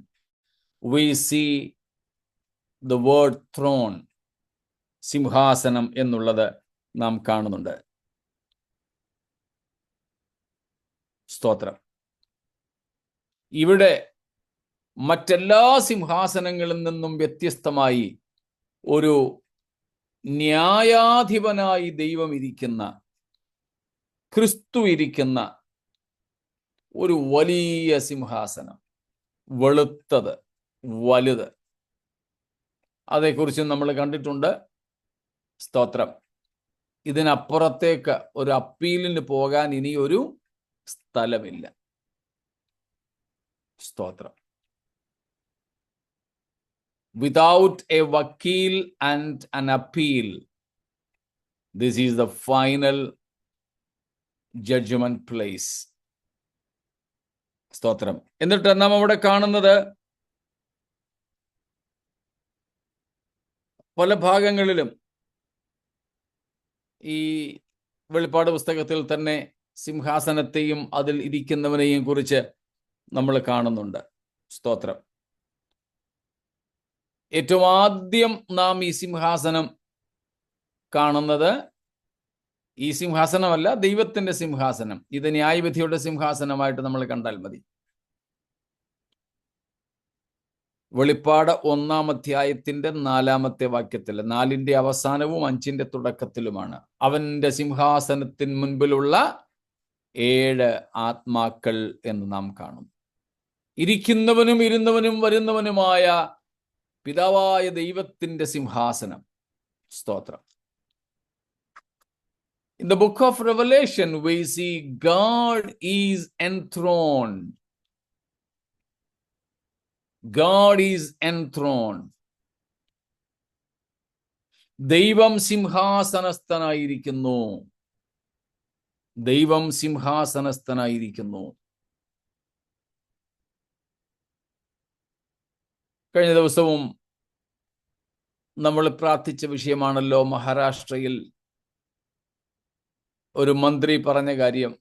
we see the word throne. സിംഹാസനം എന്നുള്ളത് നാം കാണുന്നുണ്ട്. സ്തോത്രം. ഇവിടെ മറ്റെല്ലാ സിംഹാസനങ്ങളിൽ നിന്നും വ്യത്യസ്തമായി ഒരു ന്യായാധിപനായി ദൈവം ഇരിക്കുന്ന, ക്രിസ്തു ഇരിക്കുന്ന ഒരു വലിയ സിംഹാസനം, വെളുത്തത്, വലുത്. അതേക്കുറിച്ച് നമ്മൾ കണ്ടിട്ടുണ്ട്. സ്തോത്രം. ഇതിനപ്പുറത്തേക്ക് ഒരു അപ്പീലിന് പോകാൻ ഇനി ഒരു സ്ഥലമില്ല. സ്തോത്രം. without a vakil and an appeal. This is the final judgment place. സ്തോത്രം. എന്നിട്ട് നാം അവിടെ കാണുന്നത് പല ഭാഗങ്ങളിലും ഈ വെളിപ്പാട് പുസ്തകത്തിൽ തന്നെ സിംഹാസനത്തെയും അതിൽ ഇരിക്കുന്നവനെയും കുറിച്ച് നമ്മൾ കാണുന്നുണ്ട്. സ്തോത്രം. ഏറ്റവും ആദ്യം നാം ഈ സിംഹാസനം കാണുന്നത്, ഈ സിംഹാസനമല്ല, ദൈവത്തിന്റെ സിംഹാസനം. ഇത് ന്യായവിധിയുടെ സിംഹാസനമായിട്ട് നമ്മൾ കണ്ടാൽ മതി. വെളിപ്പാട് 1-ാം അധ്യായത്തിന്റെ 4-ാമത്തെ വാക്യത്തിൽ, 4-ന്റെ അവസാനവും 5-ന്റെ തുടക്കത്തിലുമാണ് അവന്റെ സിംഹാസനത്തിന് മുൻപിലുള്ള 7 ആത്മാക്കൾ എന്ന് നാം കാണും. ഇരിക്കുന്നവനും ഇരുന്നവനും വരുന്നവനുമായ പിതാവായ ദൈവത്തിന്റെ സിംഹാസനം. സ്തോത്രം. In the book of Revelation, we see God is enthroned. God is enthroned. ദൈവം സിംഹാസനസ്ഥനായിരിക്കുന്നു. ദൈവം സിംഹാസനസ്ഥനായിരിക്കുന്നു. കഴിഞ്ഞ ദിവസവും നമ്മൾ പ്രാർത്ഥിച്ച വിഷയമാണല്ലോ മഹാരാഷ്ട്രയിൽ ഒരു മന്ത്രി പറഞ്ഞ കാര്യം.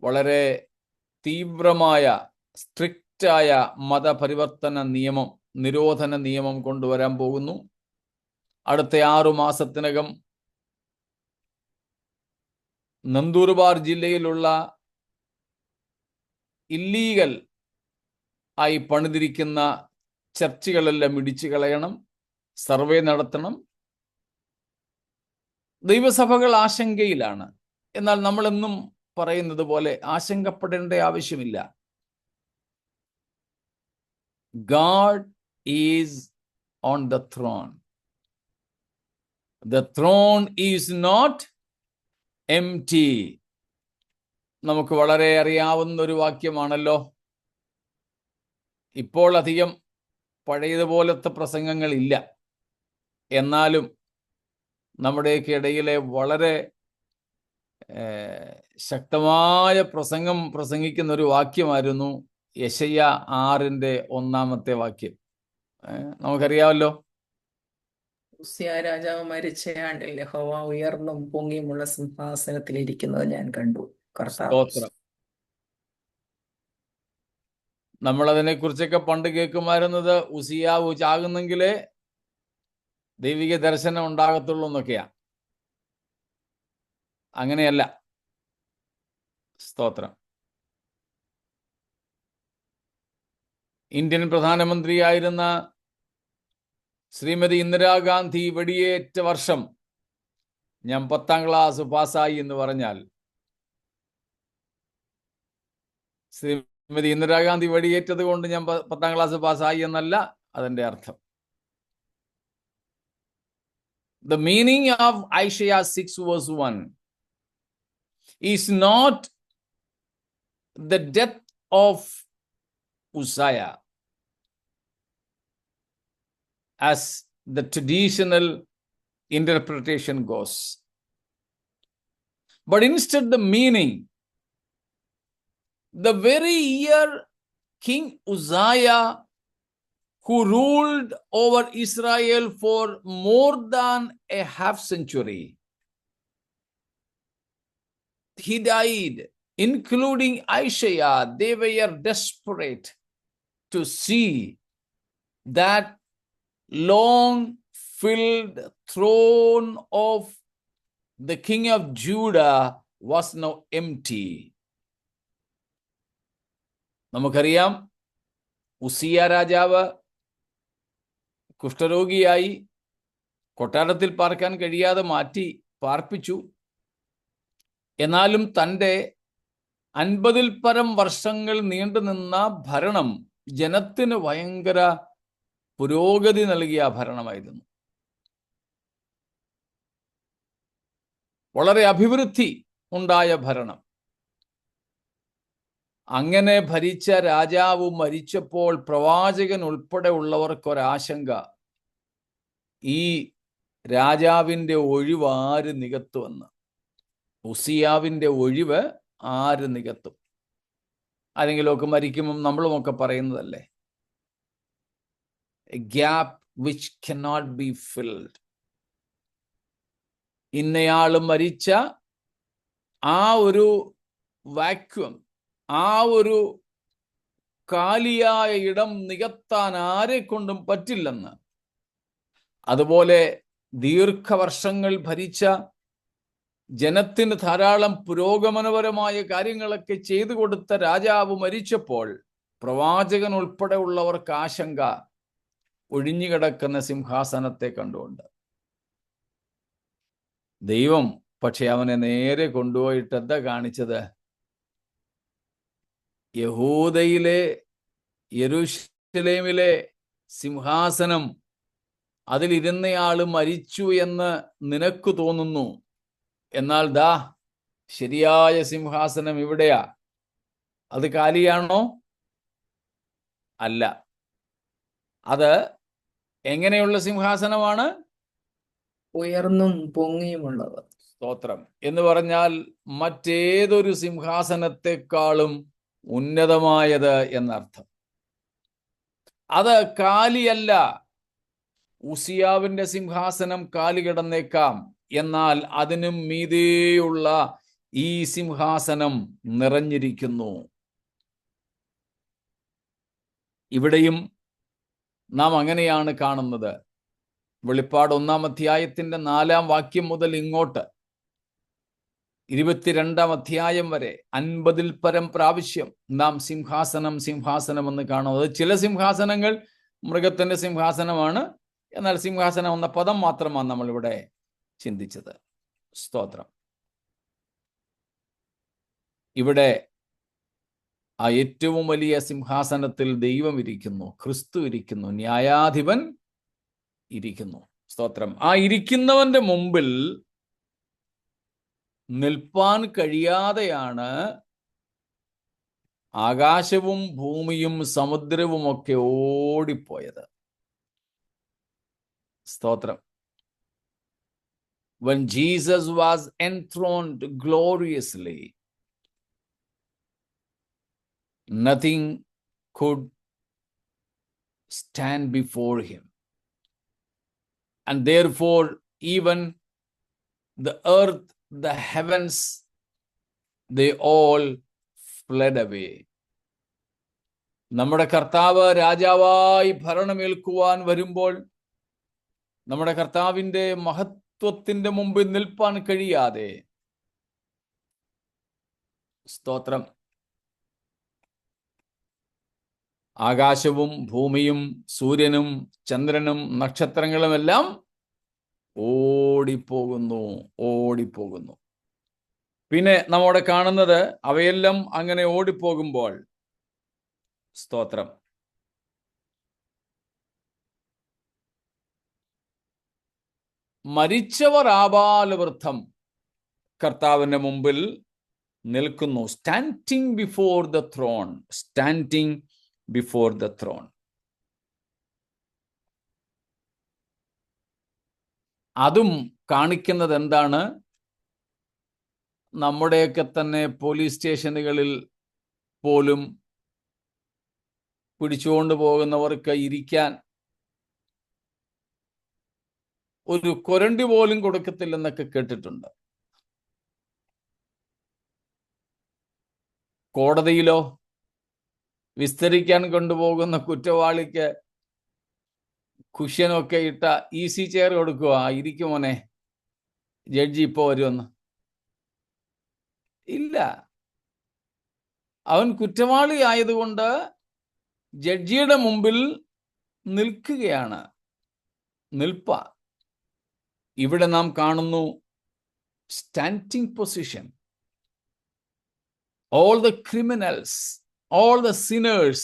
വളരെ തീവ്രമായ സ്ട്രിക്റ്റായ മതപരിവർത്തന നിയമം, നിരോധന നിയമം കൊണ്ടുവരാൻ പോകുന്നു. അടുത്ത 6 മാസത്തിനകം നന്ദൂർബാർ ജില്ലയിലുള്ള ഇല്ലീഗൽ ആയി പണിതിരിക്കുന്ന ചർച്ചുകളെല്ലാം ഇടിച്ചു കളയണം, സർവേ നടത്തണം. ദൈവസഭകൾ ആശങ്കയിലാണ്. എന്നാൽ നമ്മളെന്നും പറയുന്നത് പോലെ ആശങ്കപ്പെടേണ്ട ആവശ്യമില്ല. God is on the throne. The throne is not empty. നമുക്ക് വളരെ അറിയാവുന്ന ഒരു വാക്യമാണല്ലോ. ഇപ്പോൾ അധികം പഴയതുപോലത്തെ പ്രസംഗങ്ങളില്ല. എന്നാലും നമ്മുടെയൊക്കെ ഇടയിലെ വളരെ ശക്തമായ പ്രസംഗം പ്രസംഗിക്കുന്ന ഒരു വാക്യമായിരുന്നു യെശയ്യാ 6-ന്റെ 1-ാമത്തെ വാക്യം. നമുക്കറിയാമല്ലോ. ഉസ്സിയാ രാജാവ് മരിച്ച ആണ്ടിൽ യഹോവ ഉയർന്നും പൊങ്ങിയുമുള്ള സിംഹാസനത്തിൽ ഇരിക്കുന്നത് ഞാൻ കണ്ടു. കർത്താവ്. നമ്മളതിനെ കുറിച്ചൊക്കെ പണ്ട് കേൾക്കുമായിരുന്നത് ഉസിയാവ് ചാകുന്നെങ്കിലേ ദൈവിക ദർശനം ഉണ്ടാകത്തുള്ളൂ എന്നൊക്കെയാ. അങ്ങനെയല്ല. സ്തോത്രം. ഇന്ത്യൻ പ്രധാനമന്ത്രിയായിരുന്ന ശ്രീമതി ഇന്ദിരാഗാന്ധി വെടിയേറ്റ വർഷം ഞാൻ 10ാം ക്ലാസ് പാസ്സായി എന്ന് പറഞ്ഞാൽ, ശ്രീമതി ഇന്ദിരാഗാന്ധി വെടിയേറ്റത് കൊണ്ട് ഞാൻ 10ാം ക്ലാസ് പാസ്സായി എന്നല്ല അതിൻ്റെ അർത്ഥം. The meaning of Isaiah 6:1 is not the death of Uzziah as the traditional interpretation goes, but instead the meaning, the very year King Uzziah, who ruled over Israel for more than a half century, he died, including Isaiah. They were desperate to see that long-filled throne of the king of Judah was now empty. നമുക്കറിയാം, ഉസിയ രാജാവ് കുഷ്ഠരോഗിയായി കൊട്ടാരത്തിൽ പാർക്കാൻ കഴിയാതെ മാറ്റി പാർപ്പിച്ചു. എന്നാലും തൻ്റെ 50-ൽ പരം വർഷങ്ങൾ നീണ്ടുനിന്ന ഭരണം ജനത്തിന് ഭയങ്കര പുരോഗതി നൽകിയ ഭരണമായിരുന്നു. വളരെ അഭിവൃദ്ധി ഉണ്ടായ ഭരണം. അങ്ങനെ ഭരിച്ച രാജാവ് മരിച്ചപ്പോൾ പ്രവാചകൻ ഉൾപ്പെടെ ഉള്ളവർക്കൊരാശങ്ക, ഈ രാജാവിൻ്റെ ഒഴിവ് ആര് നികത്തുമെന്ന്. ഉസിയാവിൻ്റെ ഒഴിവ് ആര് നികത്തും? ആരെങ്കിലുമൊക്കെ മരിക്കുമ്പം നമ്മളുമൊക്കെ പറയുന്നതല്ലേ, a gap which cannot be filled. ഇന്നയാൾ മരിച്ച ആ ഒരു വാക്വം, ആ ഒരു കാലിയായ ഇടം നികത്താൻ ആരെ കൊണ്ടും പറ്റില്ലെന്ന്. അതുപോലെ ദീർഘവർഷങ്ങൾ ഭരിച്ച, ജനത്തിന് ധാരാളം പുരോഗമനപരമായ കാര്യങ്ങളൊക്കെ ചെയ്തു കൊടുത്ത രാജാവ് മരിച്ചപ്പോൾ പ്രവാചകൻ ഉൾപ്പെടെ ഉള്ളവർക്ക് ആശങ്ക, ഒഴിഞ്ഞുകിടക്കുന്ന സിംഹാസനത്തെ കണ്ടുകൊണ്ട്. ദൈവം പക്ഷെ അവനെ നേരെ കൊണ്ടുപോയിട്ട് എന്താ കാണിച്ചത്? യഹൂദയിലെ യെരൂശലേമിലെ സിംഹാസനം, അതിലിരുന്നയാൾ മരിച്ചു എന്ന് നിനക്ക് തോന്നുന്നു, എന്നാൽ ദാ ശരിയായ സിംഹാസനം ഇവിടെയാ. അത് കാലിയാണോ? അല്ല. അത് എങ്ങനെയുള്ള സിംഹാസനമാണ്? ഉയർന്നും പൊങ്ങിയുമുള്ളത്. സ്തോത്രം. എന്ന് പറഞ്ഞാൽ മറ്റേതൊരു സിംഹാസനത്തെക്കാളും ഉന്നതമായത് എന്നർത്ഥം. അത് കാലിയല്ല. ഉസിയാവിന്റെ സിംഹാസനം കാലി കിടന്നേക്കാം, എന്നാൽ അതിനും മീതെയുള്ള ഈ സിംഹാസനം നിറഞ്ഞിരിക്കുന്നു. ഇവിടെയും നാം അങ്ങനെയാണ് കാണുന്നത്. വെളിപ്പാട് 1-ാം അധ്യായത്തിന്റെ 4-ാം വാക്യം മുതൽ ഇങ്ങോട്ട് 22-ാം അധ്യായം വരെ 50-ൽ പരം പ്രാവശ്യം നാം സിംഹാസനം സിംഹാസനം എന്ന് കാണുന്നത്. ചില സിംഹാസനങ്ങൾ മൃഗത്തിന്റെ സിംഹാസനമാണ്, എന്നാൽ സിംഹാസനം എന്ന പദം മാത്രമാണ് നമ്മളിവിടെ ചിന്തിച്ചത്. സ്തോത്രം. ഇവിടെ ആ ഏറ്റവും വലിയ സിംഹാസനത്തിൽ ദൈവം ഇരിക്കുന്നു, ക്രിസ്തു ഇരിക്കുന്നു, ന്യായാധിപൻ ഇരിക്കുന്നു. സ്തോത്രം. ആ ഇരിക്കുന്നവന്റെ മുമ്പിൽ നിൽപ്പാൻ കഴിയാതെയാണ് ആകാശവും ഭൂമിയും സമുദ്രവുമൊക്കെ ഓടിപ്പോയത്. സ്തോത്രം. When Jesus was enthroned gloriously, nothing could stand before him. And therefore, even the earth, the heavens, they all fled away. നമ്മുടെ കർത്താവ് രാജാവായി ഭരണമേൽക്കുവാൻ വരുമ്പോൾ നമ്മുടെ കർത്താവിൻ്റെ മഹത്വത്തിന്റെ മുമ്പിൽ നിൽപ്പാൻ കഴിയാതെ, സ്തോത്രം, ആകാശവും ഭൂമിയും സൂര്യനും ചന്ദ്രനും നക്ഷത്രങ്ങളുമെല്ലാം ഓടിപ്പോകുന്നു. പിന്നെ നമ്മോടെ കാണുന്നത് അവയെല്ലാം അങ്ങനെ ഓടിപ്പോകുമ്പോൾ, സ്തോത്രം, മരിച്ചവർ ആബാലവൃദ്ധം കർത്താവിന്റെ മുമ്പിൽ നിൽക്കുന്നു. Standing before the thrown, standing before the thrown. അതും കാണിക്കുന്നത് എന്താണ്? നമ്മുടെയൊക്കെ തന്നെ പോലീസ് സ്റ്റേഷനുകളിൽ പോലും പിടിച്ചുകൊണ്ട് പോകുന്നവർക്ക് ഇരിക്കാൻ ഒരു കൊരണ്ടി പോലും കൊടുക്കത്തില്ലെന്നൊക്കെ കേട്ടിട്ടുണ്ട്. കോടതിയിലോ വിസ്തരിക്കാൻ കൊണ്ടുപോകുന്ന കുറ്റവാളിക്ക് കുഷ്യനൊക്കെ ഇട്ട ഈസി ചെയർ കൊടുക്കുക, ഇരിക്കുമോനെ, ജഡ്ജി ഇപ്പോ വരുമെന്ന്. ഇല്ല, അവൻ കുറ്റവാളി ആയതുകൊണ്ട് ജഡ്ജിയുടെ മുമ്പിൽ നിൽക്കുകയാണ്, നിൽപ്പ. ഇവിടെ നാം കാണുന്നു standing position. All the criminals, all the sinners,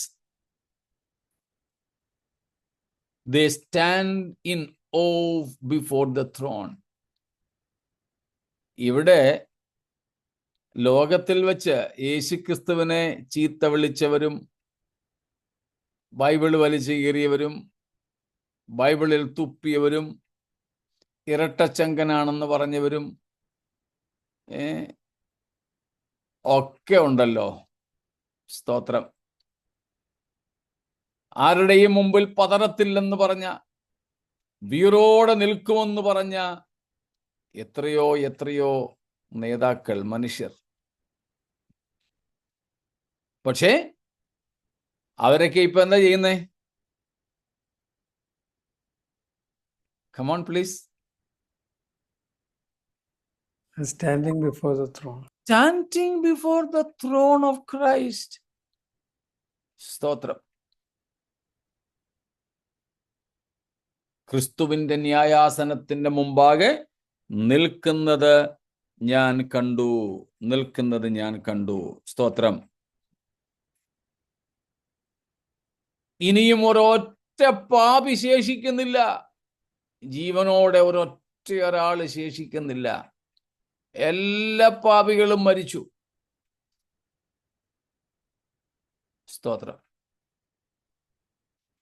they stand in awe before the throne. ഇവിടെ ലോകത്തിൽ വെച്ച് യേശുക്രിസ്തുവിനെ ചീത്ത വിളിച്ചവരും ബൈബിൾ വലിച്ചു കീറിയവരും ബൈബിളിൽ തുപ്പിയവരും ഇരട്ടച്ചങ്കനാണെന്ന് പറഞ്ഞവരും ഒക്കെ ഉണ്ടല്ലോ. സ്തോത്രം. ആരുടെയും മുമ്പിൽ പതറത്തില്ലെന്ന് പറഞ്ഞ, വീറോടെ നിൽക്കുമെന്ന് പറഞ്ഞ എത്രയോ എത്രയോ നേതാക്കൾ, മനുഷ്യർ. പക്ഷേ അവരൊക്കെ ഇപ്പൊ എന്താ ചെയ്യുന്നേ? Come on please. Standing before the throne. Standing before the throne of Christ. സ്തോത്രം. ക്രിസ്തുവിന്റെ ന്യായാസനത്തിന്റെ മുമ്പാകെ നിൽക്കുന്നത് ഞാൻ കണ്ടു, നിൽക്കുന്നത് ഞാൻ കണ്ടു. സ്തോത്രം. ഇനിയും ഒരൊറ്റ പാപി ശേഷിക്കുന്നില്ല. ജീവനോടെ ഒരാൾ ശേഷിക്കുന്നില്ല. എല്ലാ പാപികളും മരിച്ചു. സ്തോത്രം.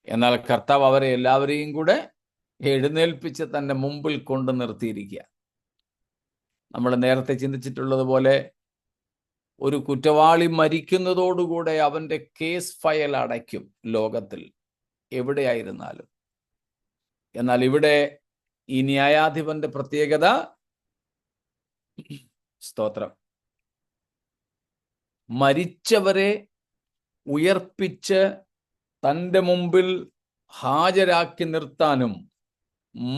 എന്നാൽ കർത്താവ് അവരെ എല്ലാവരെയും കൂടെ എഴുന്നേൽപ്പിച്ച് തന്റെ മുമ്പിൽ കൊണ്ട് നിർത്തിയിരിക്കുക. നമ്മൾ നേരത്തെ ചിന്തിച്ചിട്ടുള്ളതുപോലെ ഒരു കുറ്റവാളി മരിക്കുന്നതോടുകൂടെ അവന്റെ കേസ് ഫയൽ അടയ്ക്കും ലോകത്തിൽ എവിടെയായിരുന്നാലും. എന്നാൽ ഇവിടെ ഈ ന്യായാധിപന്റെ പ്രത്യേകത, സ്തോത്രം, മരിച്ചവരെ ഉയർപ്പിച്ച് തൻ്റെ മുമ്പിൽ ഹാജരാക്കി നിർത്താനും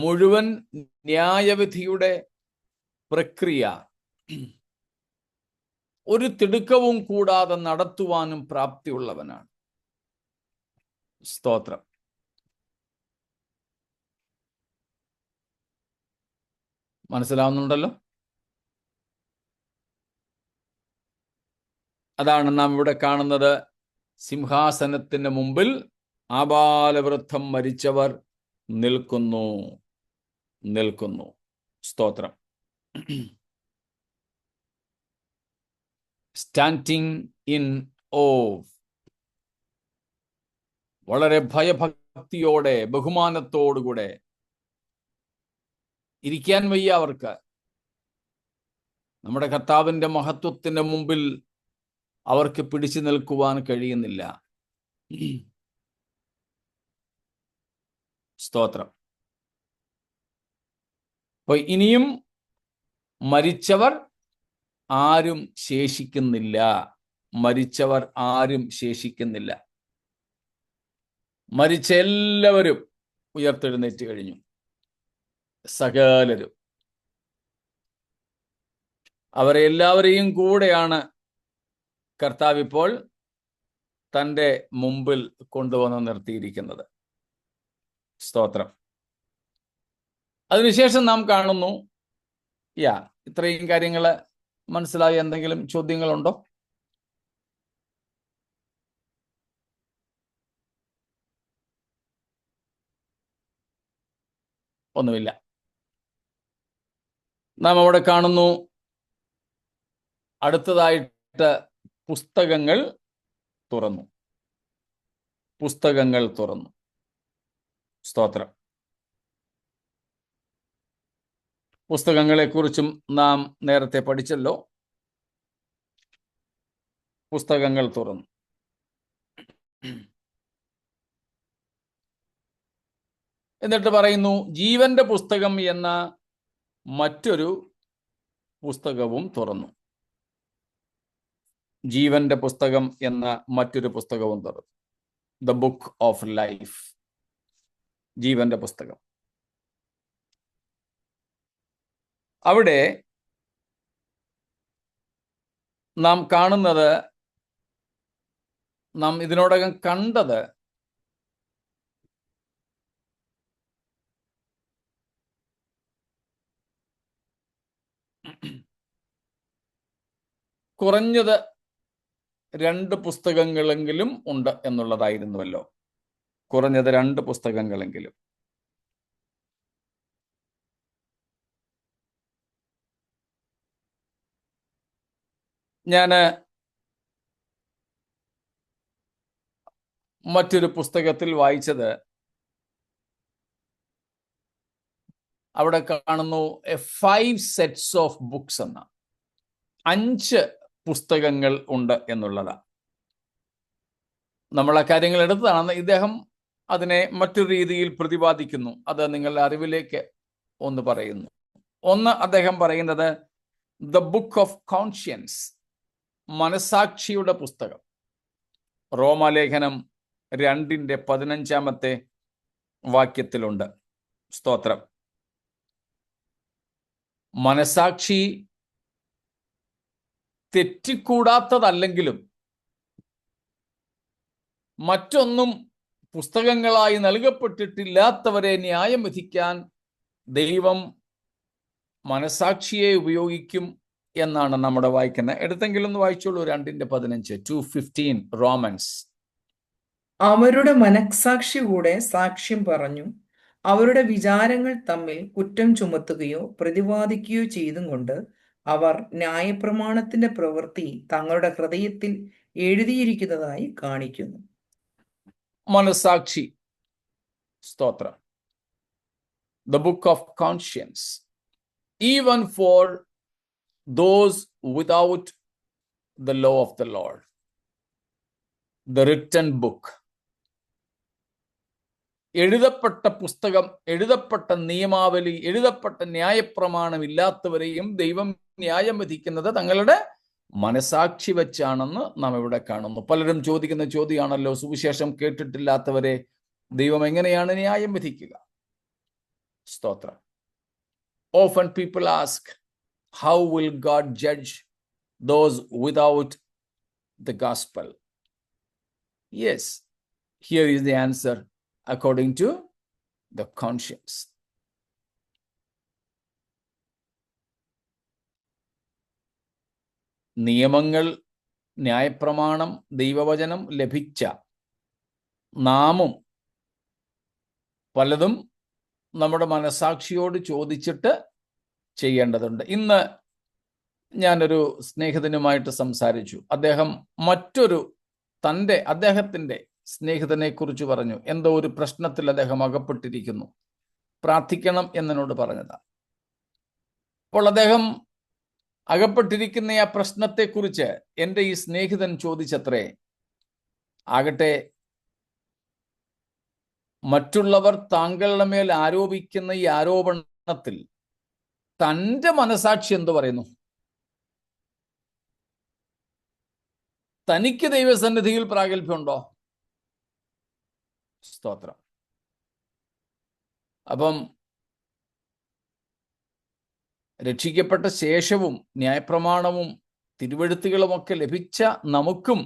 മുഴുവൻ ന്യായവിധിയുടെ പ്രക്രിയ ഒരു തിടുക്കവും കൂടാതെ നടത്തുവാനും പ്രാപ്തിയുള്ളവനാണ്. സ്തോത്രം. മനസ്സിലാവുന്നുണ്ടല്ലോ? അതാണ് നാം ഇവിടെ കാണുന്നത്. സിംഹാസനത്തിന് മുമ്പിൽ ആബാലവൃദ്ധം മരിച്ചവർ നിൽക്കുന്നു. സ്തോത്രം. സ്റ്റാൻഡിങ് ഇൻ ഓവ്. വളരെ ഭയഭക്തിയോടെ ബഹുമാനത്തോടുകൂടെ ഇരിക്കാൻ വയ്യ അവർക്ക്. നമ്മുടെ കർത്താവിന്റെ മഹത്വത്തിന്റെ മുമ്പിൽ അവർക്ക് പിടിച്ചു നിൽക്കുവാൻ കഴിയുന്നില്ല. സ്തോത്രം. അപ്പൊ ഇനിയും മരിച്ചവർ ആരും ശേഷിക്കുന്നില്ല. മരിച്ച എല്ലാവരും ഉയർത്തെഴുന്നേറ്റ് കഴിഞ്ഞു. സകലരും. അവരെ എല്ലാവരെയും കൂടെയാണ് കർത്താവ് ഇപ്പോൾ തൻ്റെ മുമ്പിൽ കൊണ്ടുവന്ന് നിർത്തിയിരിക്കുന്നത്. സ്തോത്രം. അതിനുശേഷം നാം കാണുന്നു, ഇത്രയും കാര്യങ്ങൾ മനസ്സിലായി. എന്തെങ്കിലും ചോദ്യങ്ങളുണ്ടോ? ഒന്നുമില്ല. നാം അവിടെ കാണുന്നു, അടുത്തതായിട്ട് പുസ്തകങ്ങൾ തുറന്നു. സ്തോത്രം. പുസ്തകങ്ങളെക്കുറിച്ചും നാം നേരത്തെ പഠിച്ചല്ലോ. പുസ്തകങ്ങൾ തുറന്നു. എന്നിട്ട് പറയുന്നു, ജീവന്റെ പുസ്തകം എന്ന മറ്റൊരു പുസ്തകവും തുറന്നു. ജീവന്റെ പുസ്തകം എന്ന മറ്റൊരു പുസ്തകവും തുറന്നു. The book of life. ജീവന്റെ പുസ്തകം. അവിടെ നാം കാണുന്നത്, നാം ഇതിനോടകം കണ്ടത്, കുറഞ്ഞത് 2 പുസ്തകങ്ങളെങ്കിലും ഉണ്ട് എന്നുള്ളതായിരുന്നുവല്ലോ. കുറഞ്ഞത് 2 പുസ്തകങ്ങളെങ്കിലും. ഞാൻ മറ്റൊരു പുസ്തകത്തിൽ വായിച്ചത്, അവിടെ കാണുന്നു 5 സെറ്റ്സ് ഓഫ് ബുക്സ് എന്ന 5 പുസ്തകങ്ങൾ ഉണ്ട് എന്നുള്ളതാണ്. നമ്മൾ ആ കാര്യങ്ങൾ എടുത്തതാണ്. ഇദ്ദേഹം അതിനെ മറ്റൊരു രീതിയിൽ പ്രതിപാദിക്കുന്നു. അത് നിങ്ങളുടെ അറിവിലേക്ക് ഒന്ന് പറയുന്നു. ഒന്ന്, അദ്ദേഹം പറയുന്നത് ദ ബുക്ക് ഓഫ് കോൺഷ്യൻസ്, മനസാക്ഷിയുടെ പുസ്തകം. റോമാലേഖനം 2:15 വാക്യത്തിലുണ്ട്. സ്തോത്രം. മനസാക്ഷി തെറ്റിക്കൂടാത്തതല്ലെങ്കിലും മറ്റൊന്നും പുസ്തകങ്ങളായി നൽകപ്പെട്ടിട്ടില്ലാത്തവരെ ന്യായം വിധിക്കാൻ ദൈവം മനസാക്ഷിയെ ഉപയോഗിക്കും എന്നാണ് നമ്മുടെ വായിക്കുന്നത്. എടുത്തെങ്കിലും ഒന്ന് വായിച്ചോളൂ. 2:15, 2:15 റോമൻസ്. അവരുടെ മനസ്സാക്ഷി കൂടെ സാക്ഷ്യം പറഞ്ഞു, അവരുടെ വിചാരങ്ങൾ തമ്മിൽ കുറ്റം ചുമത്തുകയോ പ്രതിവാദിക്കുകയോ ചെയ്തും കൊണ്ട് അവർ ന്യായപ്രമാണത്തിന്റെ പ്രവൃത്തി തങ്ങളുടെ ഹൃദയത്തിൽ എഴുതിയിരിക്കുന്നതായി കാണിക്കുന്നു. മനസാക്ഷി, സ്തോത്രം. The book of conscience, even for those without the law of the Lord, the written book. എഴുതപ്പെട്ട പുസ്തകം, എഴുതപ്പെട്ട നിയമാവലി, എഴുതപ്പെട്ട ന്യായപ്രമാണം ഇല്ലാത്തവരെയും ദൈവം ന്യായം വിധിക്കുന്നത് തങ്ങളുടെ മനസാക്ഷി വെച്ചാണെന്ന് നാം ഇവിടെ കാണുന്നു. പലരും ചോദിക്കുന്ന ചോദ്യമാണല്ലോ, സുവിശേഷം കേട്ടിട്ടില്ലാത്തവരെ ദൈവം എങ്ങനെയാണ് ന്യായം വിധിക്കുക? സ്തോത്രം. Often people ask, how will God judge those without the gospel? Yes, here is the answer according to the conscience. നിയമങ്ങൾ, ന്യായപ്രമാണം, ദൈവവചനം ലഭിച്ച നാമും പലതും നമ്മുടെ മനസാക്ഷിയോട് ചോദിച്ചിട്ട് ചെയ്യേണ്ടതുണ്ട്. ഇന്ന് ഞാനൊരു സ്നേഹിതനുമായിട്ട് സംസാരിച്ചു. അദ്ദേഹം മറ്റൊരു അദ്ദേഹത്തിൻ്റെ സ്നേഹിതനെ കുറിച്ച് പറഞ്ഞു. എന്തോ ഒരു പ്രശ്നത്തിൽ അദ്ദേഹം അകപ്പെട്ടിരിക്കുന്നു, പ്രാർത്ഥിക്കണം എന്നോട് പറഞ്ഞതാണ്. അപ്പോൾ അദ്ദേഹം അകപ്പെട്ടിരിക്കുന്ന ആ പ്രശ്നത്തെക്കുറിച്ച് എൻ്റെ ഈ സ്നേഹിതൻ ചോദിച്ചത്രേ, ആകട്ടെ മറ്റുള്ളവർ താങ്കളുടെ മേൽ ആരോപിക്കുന്ന ഈ ആരോപണത്തിൽ തൻ്റെ മനസാക്ഷി എന്തു പറയുന്നു? തനിക്ക് ദൈവസന്നിധിയിൽ പ്രാഗൽഭ്യമുണ്ടോ? സ്തോത്രം. അപ്പം രക്ഷിക്കപ്പെട്ട ശേഷവും ന്യായപ്രമാണവും തിരുവെഴുത്തുകളുമൊക്കെ ലഭിച്ച നമുക്കും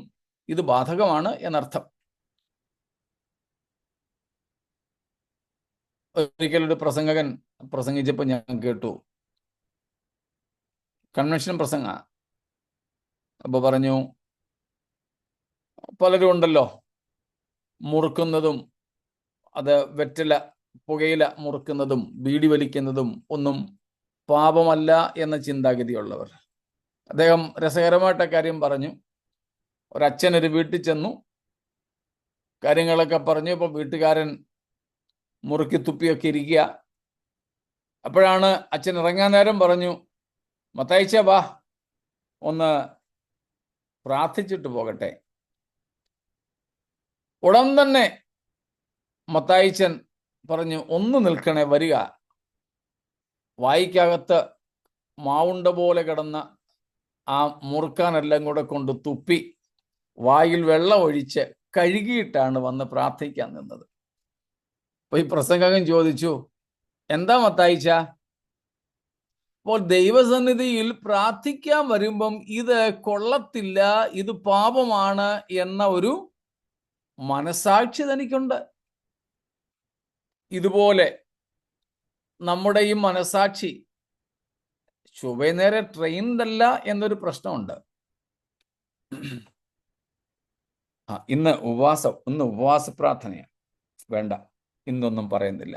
ഇത് ബാധകമാണ് എന്നർത്ഥം. ഒരിക്കലൊരു പ്രസംഗകൻ പ്രസംഗിച്ചപ്പോൾ ഞാൻ കേട്ടു, കൺവെൻഷൻ പ്രസംഗ. അപ്പോൾ പറഞ്ഞു, പലരും ഉണ്ടല്ലോ മുറുക്കുന്നതും, അത് വെറ്റില പുകയില മുറുക്കുന്നതും ബീഡി വലിക്കുന്നതും ഒന്നും പാപമല്ല എന്ന ചിന്താഗതിയുള്ളവർ. അദ്ദേഹം രസകരമായിട്ട കാര്യം പറഞ്ഞു. ഒരച്ഛനൊരു വീട്ടിൽ ചെന്നു, കാര്യങ്ങളൊക്കെ പറഞ്ഞു. ഇപ്പോൾ വീട്ടുകാരൻ മുറുക്കി തുപ്പിയൊക്കെ ഇരിക്കുക. അപ്പോഴാണ് അച്ഛൻ ഇറങ്ങാൻ നേരം പറഞ്ഞു, മത്തായിച്ച വാ, ഒന്ന് പ്രാർത്ഥിച്ചിട്ട് പോകട്ടെ. ഉടൻ തന്നെ മത്തായിച്ചൻ പറഞ്ഞു, ഒന്ന് നിൽക്കണേ, വരിക. വായിക്കകത്ത് മാവുണ്ട പോലെ കിടന്ന ആ മുറുക്കാനെല്ലാം കൂടെ കൊണ്ട് തുപ്പി വായിൽ വെള്ളം ഒഴിച്ച് കഴുകിയിട്ടാണ് വന്ന് പ്രാർത്ഥിക്കാൻ നിന്നത്. അപ്പൊ ഈ പ്രസംഗകൻ ചോദിച്ചു, എന്താ മത്തായിച്ച? അപ്പോൾ ദൈവസന്നിധിയിൽ പ്രാർത്ഥിക്കാൻ വരുമ്പം ഇത് കൊള്ളത്തില്ല, ഇത് പാപമാണ് എന്ന ഒരു മനസാക്ഷി തനിക്കുണ്ട്. ഇതുപോലെ നമ്മുടെ ഈ മനസാക്ഷി ചൊവ്വേ നേരെ ട്രെയിൻഡ് അല്ല എന്നൊരു പ്രശ്നമുണ്ട്. ഇന്ന് ഉപവാസ പ്രാർത്ഥനയാണ്. വേണ്ട, ഇന്നൊന്നും പറയുന്നില്ല.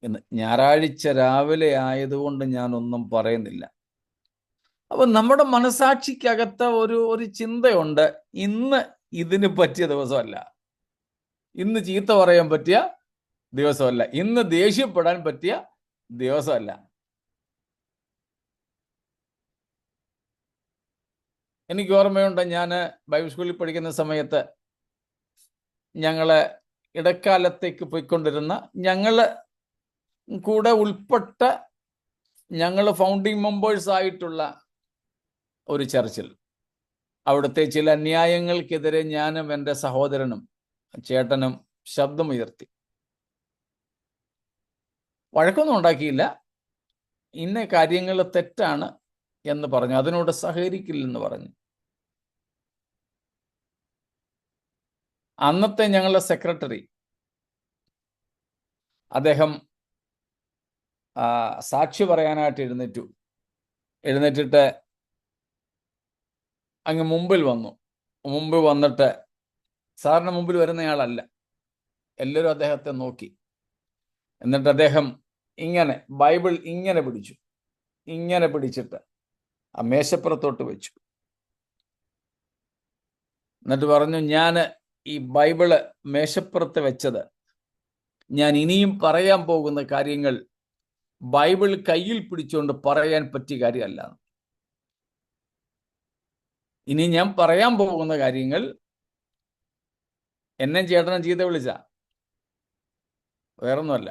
ഇന്ന് ഞായറാഴ്ച രാവിലെ ആയതുകൊണ്ട് ഞാനൊന്നും പറയുന്നില്ല. അപ്പൊ നമ്മുടെ മനസാക്ഷിക്കകത്ത് ഒരു ചിന്തയുണ്ട്, ഇന്ന് ഇതിന് പറ്റിയ ദിവസമല്ല, ഇന്ന് ചീത്ത പറയാൻ പറ്റിയ ദിവസമല്ല, ഇന്ന് ദേഷ്യപ്പെടാൻ പറ്റിയ ദിവസമല്ല. എനിക്ക് ഓർമ്മയുണ്ട്, ഞാൻ ബൈബിൾ സ്കൂളിൽ പഠിക്കുന്ന സമയത്ത് ഞങ്ങള് ഇടക്കാലത്തേക്ക് പോയിക്കൊണ്ടിരുന്ന, ഞങ്ങള് കൂടെ ഉൾപ്പെട്ട, ഞങ്ങൾ ഫൗണ്ടിങ് മെമ്പേഴ്സ് ആയിട്ടുള്ള ഒരു ചർച്ചിൽ അവിടുത്തെ ചില അന്യായങ്ങൾക്കെതിരെ ഞാനും എൻ്റെ സഹോദരനും ചേട്ടനും ശബ്ദമുയർത്തി. വഴക്കൊന്നും ഉണ്ടാക്കിയില്ല, ഇന്ന കാര്യങ്ങൾ തെറ്റാണ് എന്ന് പറഞ്ഞു, അതിനോട് സഹകരിക്കില്ലെന്ന് പറഞ്ഞു. അന്നത്തെ ഞങ്ങളുടെ സെക്രട്ടറി, അദ്ദേഹം സാക്ഷി പറയാനായിട്ട് എഴുന്നേറ്റിട്ട് അങ്ങ് മുമ്പിൽ വന്നിട്ട്, സാറിന് മുമ്പിൽ വരുന്നയാളല്ല, എല്ലാവരും അദ്ദേഹത്തെ നോക്കി. എന്നിട്ട് അദ്ദേഹം ഇങ്ങനെ ബൈബിൾ ഇങ്ങനെ പിടിച്ചിട്ട് ആ മേശപ്പുറത്തോട്ട് വെച്ചു. എന്നിട്ട് പറഞ്ഞു, ഞാൻ ഈ ബൈബിള് മേശപ്പുറത്ത് വെച്ചത്, ഞാൻ ഇനിയും പറയാൻ പോകുന്ന കാര്യങ്ങൾ ബൈബിൾ കയ്യിൽ പിടിച്ചുകൊണ്ട് പറയാൻ പറ്റിയ കാര്യമല്ല. ഇനി ഞാൻ പറയാൻ പോകുന്ന കാര്യങ്ങൾ, എന്നെ ചേട്ടനും ചീത്ത വിളിച്ച വേറൊന്നുമല്ല,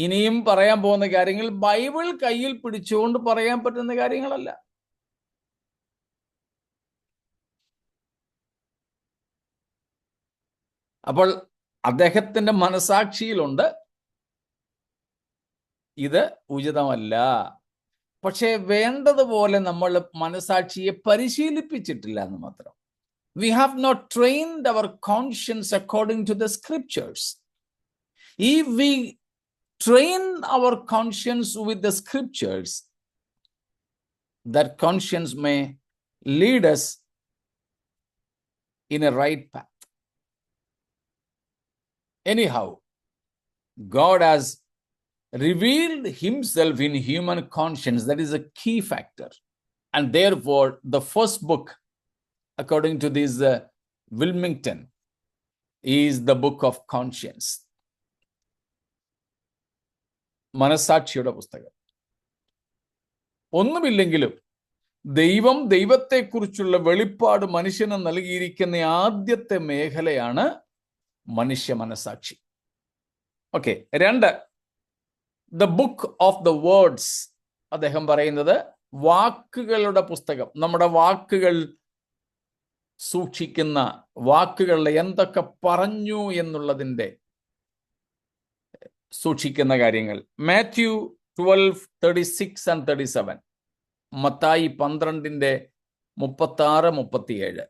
ഇനിയും പറയാൻ പോകുന്ന കാര്യങ്ങൾ ബൈബിൾ കയ്യിൽ പിടിച്ചുകൊണ്ട് പറയാൻ പറ്റുന്ന കാര്യങ്ങളല്ല. അപ്പോൾ അദ്ദേഹത്തിന്റെ മനസാക്ഷിയിലുണ്ട്, ഇത് ഉചിതമല്ല. പക്ഷേ വേണ്ടതുപോലെ നമ്മൾ മനസാക്ഷിയെ പരിശീലിപ്പിച്ചിട്ടില്ല എന്ന് മാത്രം. We have not trained our conscience according to the scriptures. If we train our conscience with the scriptures, that conscience may lead us in a right path. Anyhow, God has revealed himself in human conscience. That is a key factor. And therefore, the first book, according to this Wilmington, is the book of conscience. മനസാക്ഷിയുടെ പുസ്തകം. ഒന്നുമില്ലെങ്കിലും ദൈവത്തെക്കുറിച്ചുള്ള വെളിപ്പാട് മനുഷ്യന് നൽകിയിരിക്കുന്ന ആദ്യത്തെ മേഖലയാണ് മനുഷ്യ മനസാക്ഷി. Okay. 2, the book of the words. അദ്ദേഹം പറയുന്നത് വാക്കുകളുടെ പുസ്തകം. നമ്മുടെ വാക്കുകൾ സൂക്ഷിക്കുന്ന, വാക്കുകളിൽ എന്തൊക്കെ പറഞ്ഞു എന്നുള്ളതിൻ്റെ സൂക്ഷിക്കുന്ന കാര്യങ്ങൾ. മാത്യു 12:36 and 37, മത്തായി 12:36-37.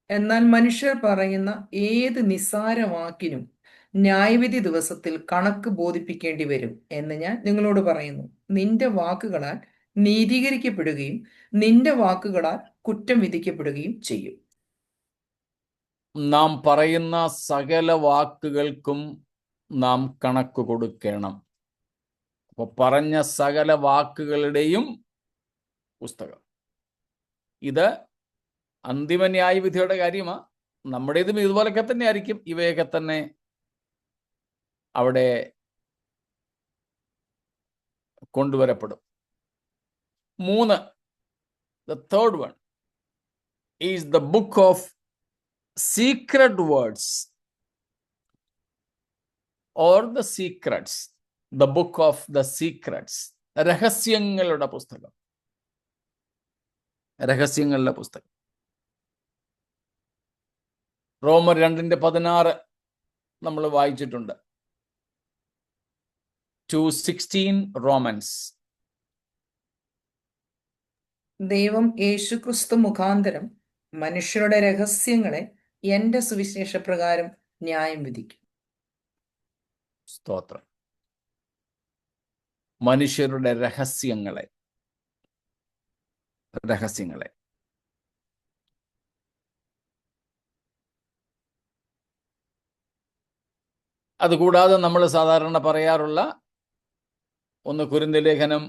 എന്നാൽ മനുഷ്യർ പറയുന്ന ഏത് നിസ്സാര വാക്കിനും ന്യായവിധി ദിവസത്തിൽ കണക്ക് ബോധിപ്പിക്കേണ്ടി വരും എന്ന് ഞാൻ നിങ്ങളോട് പറയുന്നു. നിന്റെ വാക്കുകളാൽ നീതീകരിക്കപ്പെടുകയും നിന്റെ വാക്കുകളാൽ കുറ്റം വിധിക്കപ്പെടുകയും ചെയ്യും. നാം പറയുന്ന സകല വാക്കുകൾക്കും നാം കണക്ക് കൊടുക്കണം. അപ്പൊ പറഞ്ഞ സകല വാക്കുകളുടെയും പുസ്തകം. ഇത് അന്തിമ ന്യായവിധിയുടെ കാര്യമാണ്. നമ്മുടേതും ഇതുപോലൊക്കെ തന്നെ ആയിരിക്കും. ഇവയൊക്കെ തന്നെ അവിടെ കൊണ്ടുവരപ്പെടും. 3, the third one is the book of secret words or the secrets. The book of the secrets. രഹസ്യങ്ങളുടെ പുസ്തകം. രഹസ്യങ്ങളുടെ പുസ്തകം. റോമർ 2:16 നമ്മൾ വായിച്ചിട്ടുണ്ട്. 2:16 Romans. ദൈവം യേശുക്രിസ്തു മുഖാന്തരം മനുഷ്യരുടെ രഹസ്യങ്ങളെ എന്റെ സുവിശേഷപ്രകാരം ന്യായം വിധിക്കും. സ്തോത്രം. മനുഷ്യരുടെ രഹസ്യങ്ങളെ അതുകൂടാതെ നമ്മൾ സാധാരണ പറയാറുള്ള 1 കൊരിന്ത്യർ ലേഖനം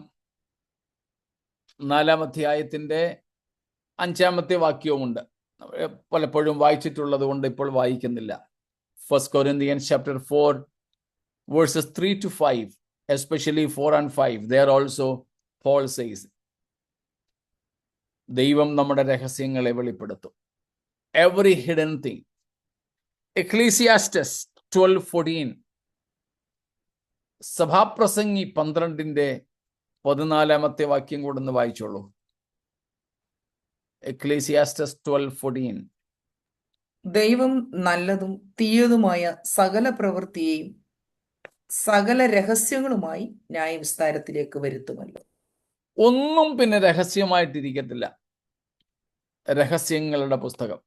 4-ാം അധ്യായത്തിന്റെ 5-ാമത്തെ വാക്യവുമുണ്ട്. പലപ്പോഴും വായിച്ചിട്ടുള്ളത് കൊണ്ട് ഇപ്പോൾ വായിക്കുന്നില്ല. 1 Corinthians chapter 4 verses 3 to 5, especially 4 and 5. There also Paul says, ദൈവം നമ്മുടെ രഹസ്യങ്ങളെ വെളിപ്പെടുത്തും. Every hidden thing. Ecclesiastes 12:14. സഭാപ്രസംഗി 12-ന്റെ 14-ാമത്തെ വാക്യം കൂടെ ഒന്ന് വായിച്ചോളൂ. Ecclesiastes 12:14. ദൈവം നല്ലതും തീയതുമായ സകല പ്രവൃത്തിയെയും സകല രഹസ്യങ്ങളുമായി ന്യായവിസ്താരത്തിലേക്ക് വരുത്തുമല്ലോ. ഒന്നും പിന്നെ രഹസ്യമായിട്ടിരിക്കത്തില്ല. രഹസ്യങ്ങളുടെ പുസ്തകം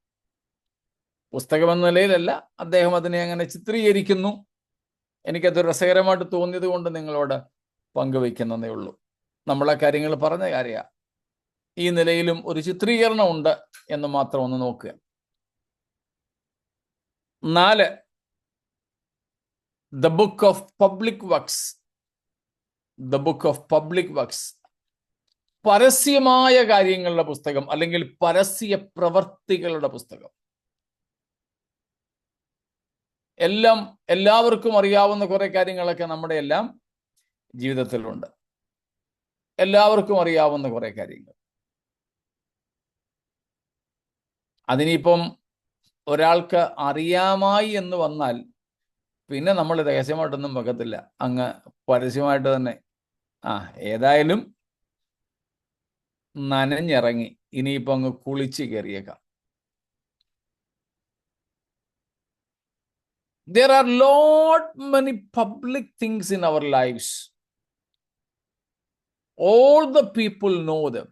എന്ന നിലയിലല്ല, അദ്ദേഹം അതിനെ അങ്ങനെ ചിത്രീകരിക്കുന്നു. എനിക്കത് രസകരമായിട്ട് തോന്നിയത് കൊണ്ട് നിങ്ങളോട് പങ്കുവയ്ക്കുന്നതേ ഉള്ളൂ. നമ്മളെ കാര്യങ്ങൾ പറഞ്ഞ കാര്യമാണ്. ഈ നിലയിലും ഒരു ചിത്രീകരണം ഉണ്ട് എന്ന് മാത്രം ഒന്ന് നോക്കുക. 4. The book of public works. The book of public works. പരസ്യമായ കാര്യങ്ങളുടെ പുസ്തകം അല്ലെങ്കിൽ പരസ്യ പ്രവർത്തികളുടെ പുസ്തകം. എല്ലാവർക്കും അറിയാവുന്ന കുറെ കാര്യങ്ങളൊക്കെ നമ്മുടെ എല്ലാം ജീവിതത്തിലുണ്ട്. എല്ലാവർക്കും അറിയാവുന്ന കുറെ കാര്യങ്ങൾ. അതിനിപ്പം ഒരാൾക്ക് അറിയാമായി എന്ന് വന്നാൽ പിന്നെ നമ്മൾ രഹസ്യമായിട്ടൊന്നും വെക്കത്തില്ല, അങ്ങ് പരസ്യമായിട്ട് തന്നെ. ഏതായാലും നനഞ്ഞിറങ്ങി, ഇനിയിപ്പോ അങ്ങ് കുളിച്ച് കയറിയേക്കാം. There are many public things in our lives. All the people know them.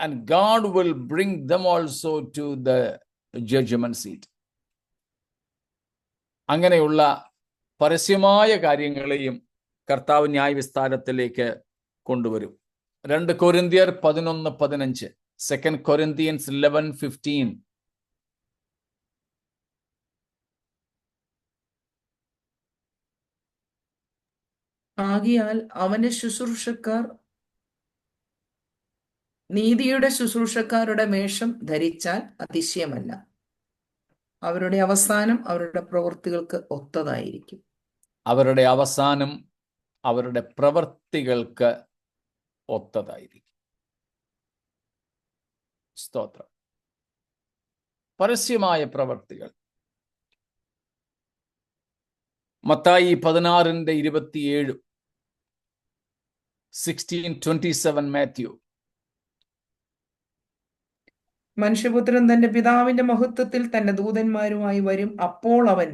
And God will bring them also to the judgment seat. അങ്ങനെയുള്ള പരസ്യമായ കാര്യങ്ങളെയും കർത്താവ് ന്യായവിസ്താരത്തിലേക്ക് കൊണ്ടുവരും. 2 കൊരിന്ത്യർ 11:15. 2 Corinthians 11:15. ആകയാൽ അവന്റെ ശുശ്രൂഷക്കാർ നീതിയുടെ ശുശ്രൂഷക്കാരുടെ വേഷം ധരിച്ചാൽ അതിശയമല്ല. അവരുടെ അവസാനം അവരുടെ പ്രവൃത്തികൾക്ക് ഒത്തതായിരിക്കും. അവരുടെ അവസാനം അവരുടെ പ്രവൃത്തികൾക്ക് ഒത്തതായിരിക്കും. സ്തോത്രം. പരസ്യമായ പ്രവൃത്തികൾ. മത്തായി 16:27. 16:27 മാത്യു. മനുഷ്യപുത്രൻ തന്റെ പിതാവിന്റെ മഹത്വത്തിൽ തന്റെ ദൂതന്മാരുമായി വരും. അപ്പോൾ അവൻ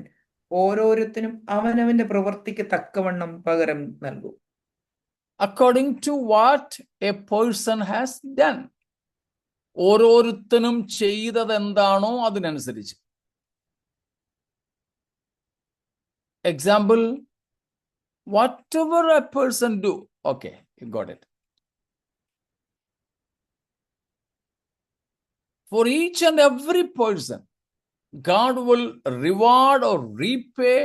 ഓരോരുത്തനും അവനവന്റെ പ്രവൃത്തിക്ക് തക്കവണ്ണം പകരം നൽകും. According to what a person has done. ഓരോരുത്തനും ചെയ്തത് എന്താണോ അതിനനുസരിച്ച്. Example, whatever a person do. Okay, you got it. For each and every person, God will reward or repay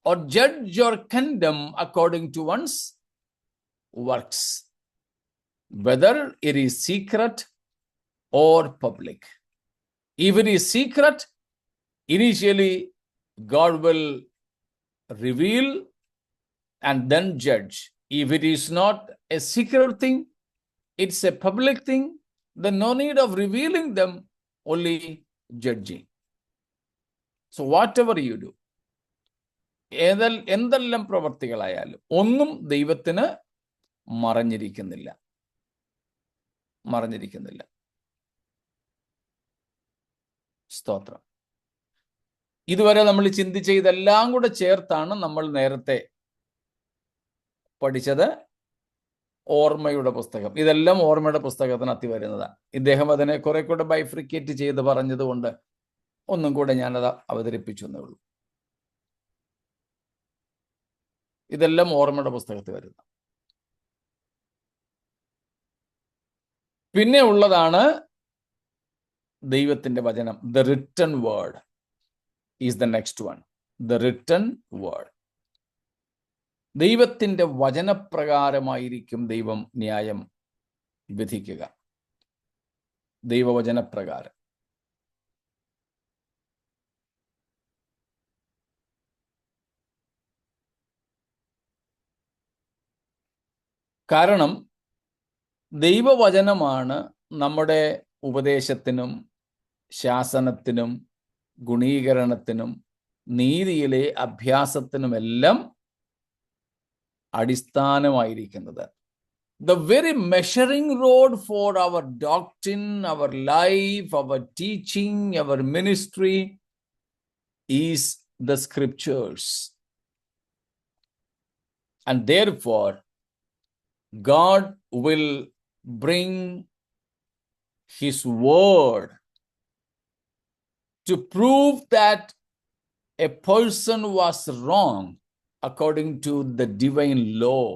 or judge or condemn according to one's works, whether it is secret or public. If it is secret, initially God will reveal and then judge. If it is not a secret thing, it's a public thing, then no need of revealing them, only judging. So whatever you do, എന്തെല്ലാം പ്രവർത്തികളായാലും ഒന്നും ദൈവത്തിന് മറഞ്ഞിരിക്കുന്നില്ല. സ്തോത്രം. ഇതുവരെ നമ്മൾ ചിന്തിച്ച ഇതെല്ലാം കൂടെ ചേർത്താണ് നമ്മൾ നേരത്തെ പഠിച്ചത് ഓർമ്മയുടെ പുസ്തകം. ഇതെല്ലാം ഓർമ്മയുടെ പുസ്തകത്തിനകത്ത് വരുന്നതാണ്. ഇദ്ദേഹം അതിനെ കുറെ കൂടെ ബൈഫ്രിക്കേറ്റ് ചെയ്ത് പറഞ്ഞതുകൊണ്ട് ഒന്നും കൂടെ ഞാനത് അവതരിപ്പിച്ചു എന്നേ ഉള്ളൂ. ഇതെല്ലാം ഓർമ്മയുടെ പുസ്തകത്തിൽ വരുന്ന. പിന്നെ ഉള്ളതാണ് ദൈവത്തിന്റെ വചനം. The written word is the next one. The written word. ദൈവത്തിൻ്റെ വചനപ്രകാരമായിരിക്കും ദൈവം ന്യായം വിധിക്കുക. ദൈവവചനപ്രകാരം. കാരണം ദൈവവചനമാണ് നമ്മുടെ ഉപദേശത്തിനും ശാസനത്തിനും ഗുണീകരണത്തിനും നീതിയിലെ അഭ്യാസത്തിനുമെല്ലാം അടിസ്ഥാനമായിരിക്കുന്നത്. The very measuring rod for our doctrine, our life, our teaching, our ministry is the scriptures. And therefore, God will bring His word to prove that a person was wrong according to the divine law.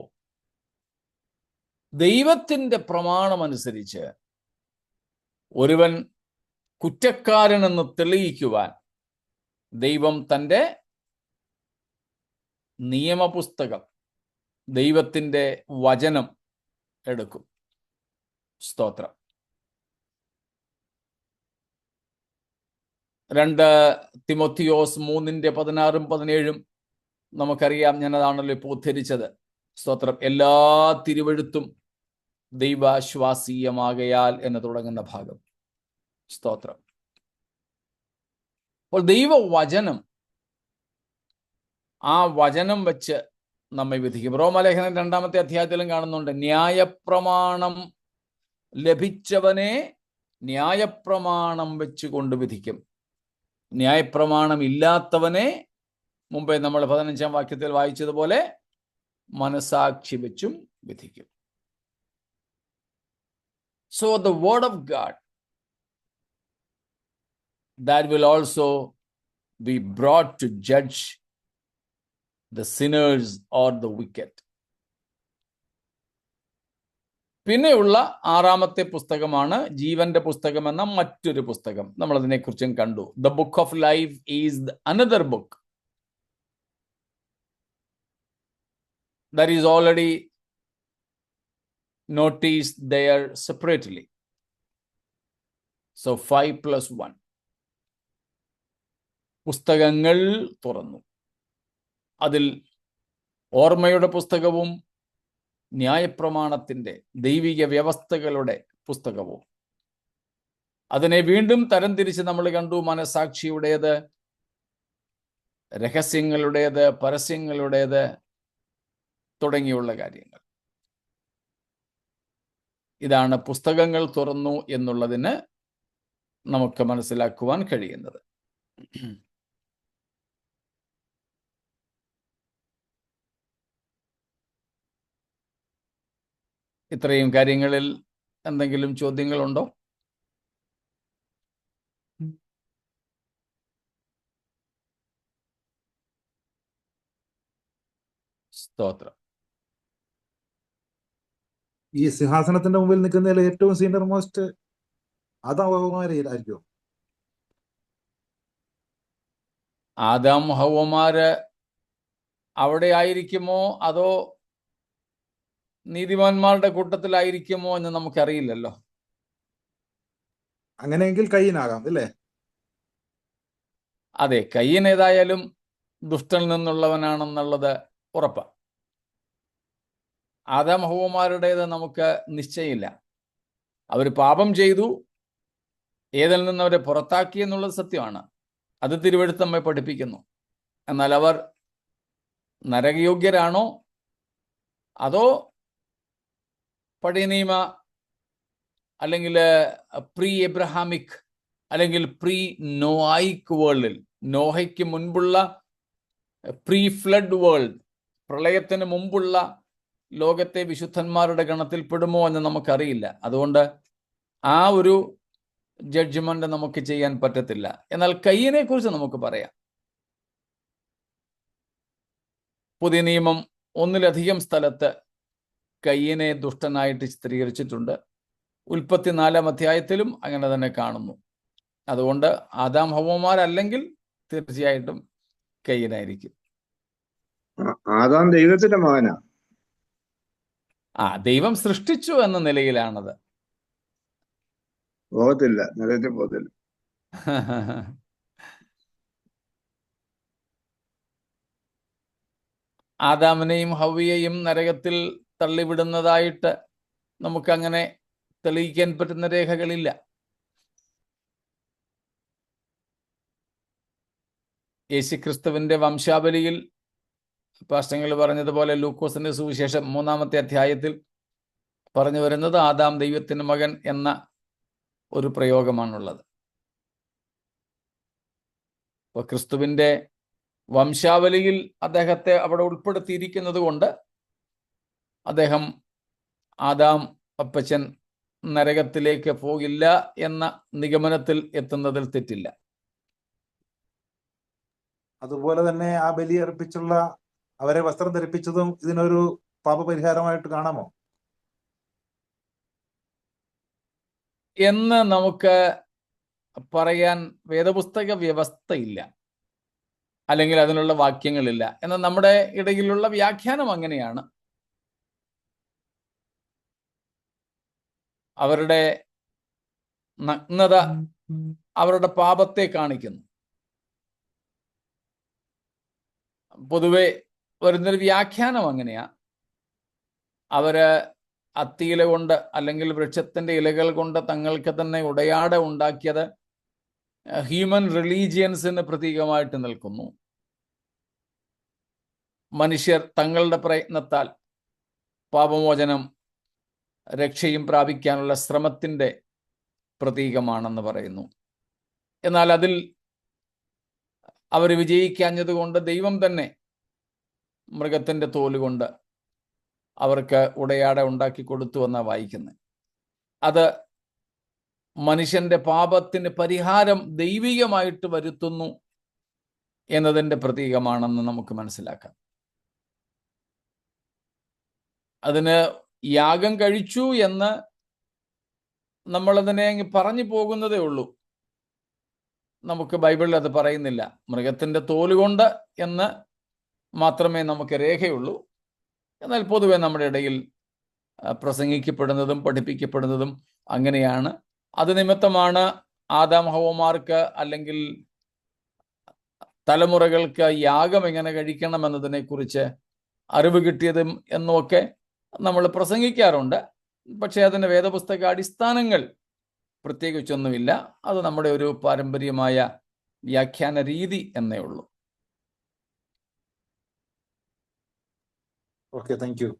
ദൈവത്തിൻ്റെ പ്രമാണമനുസരിച്ച് ഒരുവൻ കുറ്റക്കാരനെന്ന് തെളിയിക്കുവാൻ ദൈവം തൻ്റെ നിയമപുസ്തകം, ദൈവത്തിൻ്റെ വചനം എടുക്കും. സ്തോത്രം. 2 തിമോത്തിയോസ് 3:16-17 നമുക്കറിയാം. ഞാനതാണല്ലോ ഇപ്പോൾ ഉദ്ധരിച്ചത്. സ്തോത്രം. എല്ലാ തിരുവെഴുത്തും ദൈവാശ്വാസീയമാകയാൽ എന്ന് തുടങ്ങുന്ന ഭാഗം. സ്തോത്രം. അപ്പോൾ ദൈവവചനം, ആ വചനം വെച്ച് നമ്മെ വിധിക്കും. റോമാലേഖനം 2-ാമത്തെ അധ്യായത്തിലും കാണുന്നുണ്ട്, ന്യായപ്രമാണം ലഭിച്ചവനെ ന്യായപ്രമാണം വെച്ച് കൊണ്ട് വിധിക്കും, ന്യായപ്രമാണം ഇല്ലാത്തവനെ, മുമ്പേ നമ്മൾ 15-ാം വാക്യത്തിൽ വായിച്ചതുപോലെ, മനസാക്ഷി വെച്ചും വിധിക്കും. So the word of God, that will also be brought to judge the sinners or the wicked. പിന്നെയുള്ള 6-ാമത്തെ പുസ്തകമാണ് ജീവന്റെ പുസ്തകം എന്ന മറ്റൊരു പുസ്തകം. നമ്മൾ അതിനെക്കുറിച്ചും കണ്ടു. The book of life is another book that is already noticed there separately. So 5+1. പുസ്തകങ്ങൾ തുറന്നു. അതിൽ ഓർമ്മയുടെ പുസ്തകവും ന്യായപ്രമാണത്തിൻ്റെ ദൈവിക വ്യവസ്ഥകളുടെ പുസ്തകവും. അതിനെ വീണ്ടും തരംതിരിച്ച് നമ്മൾ കണ്ടു. മനസാക്ഷിയുടേത്, രഹസ്യങ്ങളുടേത്, പരസ്യങ്ങളുടേത് തുടങ്ങിയുള്ള കാര്യങ്ങൾ. ഇതാണ് പുസ്തകങ്ങൾ തുറന്നു എന്നുള്ളതിന് നമുക്ക് മനസ്സിലാക്കുവാൻ കഴിയുന്നത്. ഇത്രയും കാര്യങ്ങളിൽ എന്തെങ്കിലും ചോദ്യങ്ങളുണ്ടോ? സ്തോത്രം. ഈ സിംഹാസനത്തിന്റെ മുമ്പിൽ നിൽക്കുന്നതിൽ ഏറ്റവും സീനിയർ മോസ്റ്റ് ആദാം ആദാം ഹവ്വമാര് അവിടെ ആയിരിക്കുമോ അതോ നീതിമാന്മാരുടെ കൂട്ടത്തിലായിരിക്കുമോ എന്ന് നമുക്കറിയില്ലല്ലോ. അങ്ങനെയെങ്കിൽ കയ്യനാകാം അല്ലേ? അതെ, കയ്യൻ ഏതായാലും ദുഷ്ടനിൽ നിന്നുള്ളവനാണെന്നുള്ളത് ഉറപ്പാണ്. ആദാം ഹവ്വമാരുടേത് നമുക്ക് നിശ്ചയമില്ല. അവർ പാപം ചെയ്തു, ഏതിൽ നിന്ന് അവരെ പുറത്താക്കി എന്നുള്ളത് സത്യമാണ്. അത് തിരുവെഴുത്ത് നമ്മെ പഠിപ്പിക്കുന്നു. എന്നാൽ അവർ നരകയോഗ്യരാണോ അതോ പഴയ നിയമ അല്ലെങ്കിൽ പ്രീ എബ്രഹാമിക് അല്ലെങ്കിൽ പ്രീ നോയിക് വേൾഡിൽ, നോഹയ്ക്ക് മുൻപുള്ള പ്രീ ഫ്ലഡ് വേൾഡ്, പ്രളയത്തിന് മുമ്പുള്ള ലോകത്തെ വിശുദ്ധന്മാരുടെ ഗണത്തിൽ പെടുമോ എന്ന് നമുക്കറിയില്ല. അതുകൊണ്ട് ആ ഒരു ജഡ്ജ്മെന്റ് നമുക്ക് ചെയ്യാൻ പറ്റത്തില്ല. എന്നാൽ കയ്യനെ കുറിച്ച് നമുക്ക് പറയാം. പുതിയ നിയമം 1-ലധികം സ്ഥലത്ത് കയ്യനെ ദുഷ്ടനായിട്ട് ചിത്രീകരിച്ചിട്ടുണ്ട്. ഉൽപ്പത്തി 4-ാം അധ്യായത്തിലും അങ്ങനെ തന്നെ കാണുന്നു. അതുകൊണ്ട് ആദാം ഹവ്വമാരല്ലെങ്കിൽ തീർച്ചയായിട്ടും കയ്യനായിരിക്കും. ആദാം ദൈവത്തിന്റെ മകനാ. ദൈവം സൃഷ്ടിച്ചു എന്ന നിലയിലാണത്. പോകത്തില്ല, നരകത്തിൽ പോകത്തില്ല. ആദാമിനെയും ഹവ്വയെയും നരകത്തിൽ തള്ളിവിടുന്നതായിട്ട് നമുക്കങ്ങനെ തെളിയിക്കാൻ പറ്റുന്ന രേഖകളില്ല. യേശുക്രിസ്തുവിന്റെ വംശാവലിയിൽ പാസ്റ്റങ്ങൾ പറഞ്ഞതുപോലെ ലൂക്കോസിന്റെ സുവിശേഷം 3-ാമത്തെ അധ്യായത്തിൽ പറഞ്ഞു വരുന്നത് ആദാം ദൈവത്തിന്റെ മകൻ എന്ന ഒരു പ്രയോഗമാണുള്ളത്. അപ്പൊ ക്രിസ്തുവിന്റെ വംശാവലിയിൽ അദ്ദേഹത്തെ അവിടെ ഉൾപ്പെടുത്തിയിരിക്കുന്നത് കൊണ്ട് അദ്ദേഹം ആദാം അപ്പച്ചൻ നരകത്തിലേക്ക് പോകില്ല എന്ന നിഗമനത്തിൽ എത്തുന്നതിൽ തെറ്റില്ല. അതുപോലെ തന്നെ ആ ബലി അർപ്പിച്ചുള്ള അവരെ വസ്ത്രം ധരിപ്പിച്ചതും ഇതിനൊരു പാപപരിഹാരമായിട്ട് കാണാമോ എന്ന് നമുക്ക് പറയാൻ വേദപുസ്തക വ്യവസ്ഥയില്ല, അല്ലെങ്കിൽ അതിനുള്ള വാക്യങ്ങളില്ല. എന്നാൽ നമ്മുടെ ഇടയിലുള്ള വ്യാഖ്യാനം അങ്ങനെയാണ്. അവരുടെ നഗ്നത അവരുടെ പാപത്തെ കാണിക്കുന്നു. പൊതുവെ വരുന്നൊരു വ്യാഖ്യാനം അങ്ങനെയാ. അവര് അത്തിയില കൊണ്ട് അല്ലെങ്കിൽ വൃക്ഷത്തിന്റെ ഇലകൾ കൊണ്ട് തങ്ങൾക്ക് തന്നെ ഉടയാട ഉണ്ടാക്കിയത് ഹ്യൂമൻ റിലീജിയൻസിന് പ്രതീകമായിട്ട് നിൽക്കുന്നു. മനുഷ്യർ തങ്ങളുടെ പ്രയത്നത്താൽ പാപമോചനം രക്ഷയും പ്രാപിക്കാനുള്ള ശ്രമത്തിന്റെ പ്രതീകമാണെന്ന് പറയുന്നു. എന്നാൽ അതിൽ അവർ വിജയിക്കാഞ്ഞതുകൊണ്ട് ദൈവം തന്നെ മൃഗത്തിന്റെ തോലുകൊണ്ട് അവർക്ക് ഉടയാട ഉണ്ടാക്കി കൊടുത്തു എന്നാണ് വായിക്കുന്നത്. അത് മനുഷ്യന്റെ പാപത്തിന് പരിഹാരം ദൈവികമായിട്ട് വരുത്തുന്നു എന്നതിൻ്റെ പ്രതീകമാണെന്ന് നമുക്ക് മനസ്സിലാക്കാം. അതിന് യാഗം കഴിച്ചു എന്ന് നമ്മളതിനെ അങ്ങ് പറഞ്ഞു പോകുന്നതേ ഉള്ളൂ. നമുക്ക് ബൈബിളിൽ അത് പറയുന്നില്ല. മൃഗത്തിൻ്റെ തോലുകൊണ്ട് എന്ന് മാത്രമേ നമുക്ക് രേഖയുള്ളൂ. എന്നാൽ പൊതുവെ നമ്മുടെ ഇടയിൽ പ്രസംഗിക്കപ്പെടുന്നതും പഠിപ്പിക്കപ്പെടുന്നതും അങ്ങനെയാണ്. അത് നിമിത്തമാണ് ആദാം ഹവ്വമാർക്ക് അല്ലെങ്കിൽ തലമുറകൾക്ക് യാഗം എങ്ങനെ കഴിക്കണം എന്നതിനെക്കുറിച്ച് അറിവ് കിട്ടിയതും എന്നുമൊക്കെ നമ്മൾ പ്രസംഗിക്കാറുണ്ട്. പക്ഷേ അതിന് വേദപുസ്തക അടിസ്ഥാനങ്ങൾ പ്രത്യേകിച്ചൊന്നുമില്ല. അത് നമ്മുടെ ഒരു പാരമ്പര്യമായ വ്യാഖ്യാന രീതി എന്നേ ഉള്ളൂ. Okay, thank you.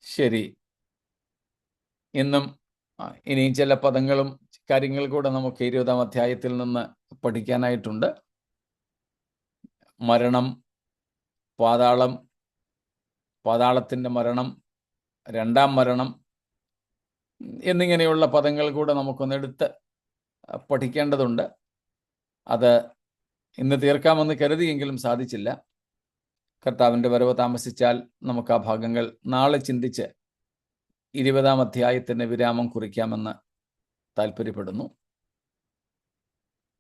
ശരി, ഇന്നും ഇനിയും ചില പദങ്ങളും കാര്യങ്ങൾ കൂടെ നമുക്ക് 20-ാം അധ്യായത്തിൽ നിന്ന് പഠിക്കാനായിട്ടുണ്ട്. മരണം, പാതാളം, പാതാളത്തിൻ്റെ മരണം, രണ്ടാം മരണം എന്നിങ്ങനെയുള്ള പദങ്ങൾ കൂടെ നമുക്കൊന്നെടുത്ത് പഠിക്കേണ്ടതുണ്ട്. അത് ഇന്ന് തീർക്കാമെന്ന് കരുതിയെങ്കിലും സാധിച്ചില്ല. കർത്താവിൻ്റെ വരവ് താമസിച്ചാൽ നമുക്ക് ആ ഭാഗങ്ങൾ നാളെ ചിന്തിച്ച് 20-ാം അധ്യായത്തിന് വിരാമം കുറിക്കാമെന്ന് താല്പര്യപ്പെടുന്നു.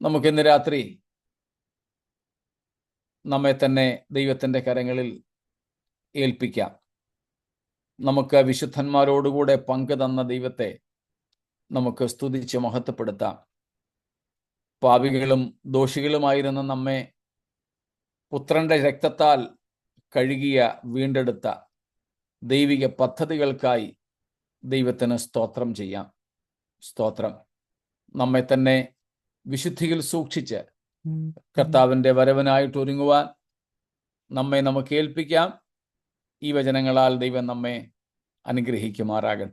നമുക്കിന്ന് രാത്രി നമ്മെ തന്നെ ദൈവത്തിൻ്റെ കരങ്ങളിൽ ഏൽപ്പിക്കാം. നമുക്ക് വിശുദ്ധന്മാരോടുകൂടെ പങ്കു തന്ന ദൈവത്തെ നമുക്ക് സ്തുതിച്ച് മഹത്വപ്പെടുത്താം. പാപികളും ദോഷികളുമായിരുന്ന നമ്മെ പുത്രന്റെ രക്തത്താൽ കഴുകിയ വീണ്ടെടുത്ത ദൈവിക പദ്ധതികൾക്കായി ദൈവത്തിന് സ്തോത്രം ചെയ്യാം. സ്തോത്രം. നമ്മെ തന്നെ വിശുദ്ധിയിൽ സൂക്ഷിച്ച് കർത്താവിൻ്റെ വരവിനായിട്ട് ഒരുങ്ങുവാൻ നമ്മെ നമുക്ക് ഏൽപ്പിക്കാം. ഈ വചനങ്ങളാൽ ദൈവം നമ്മെ അനുഗ്രഹിക്കുമാറാകട്ടെ.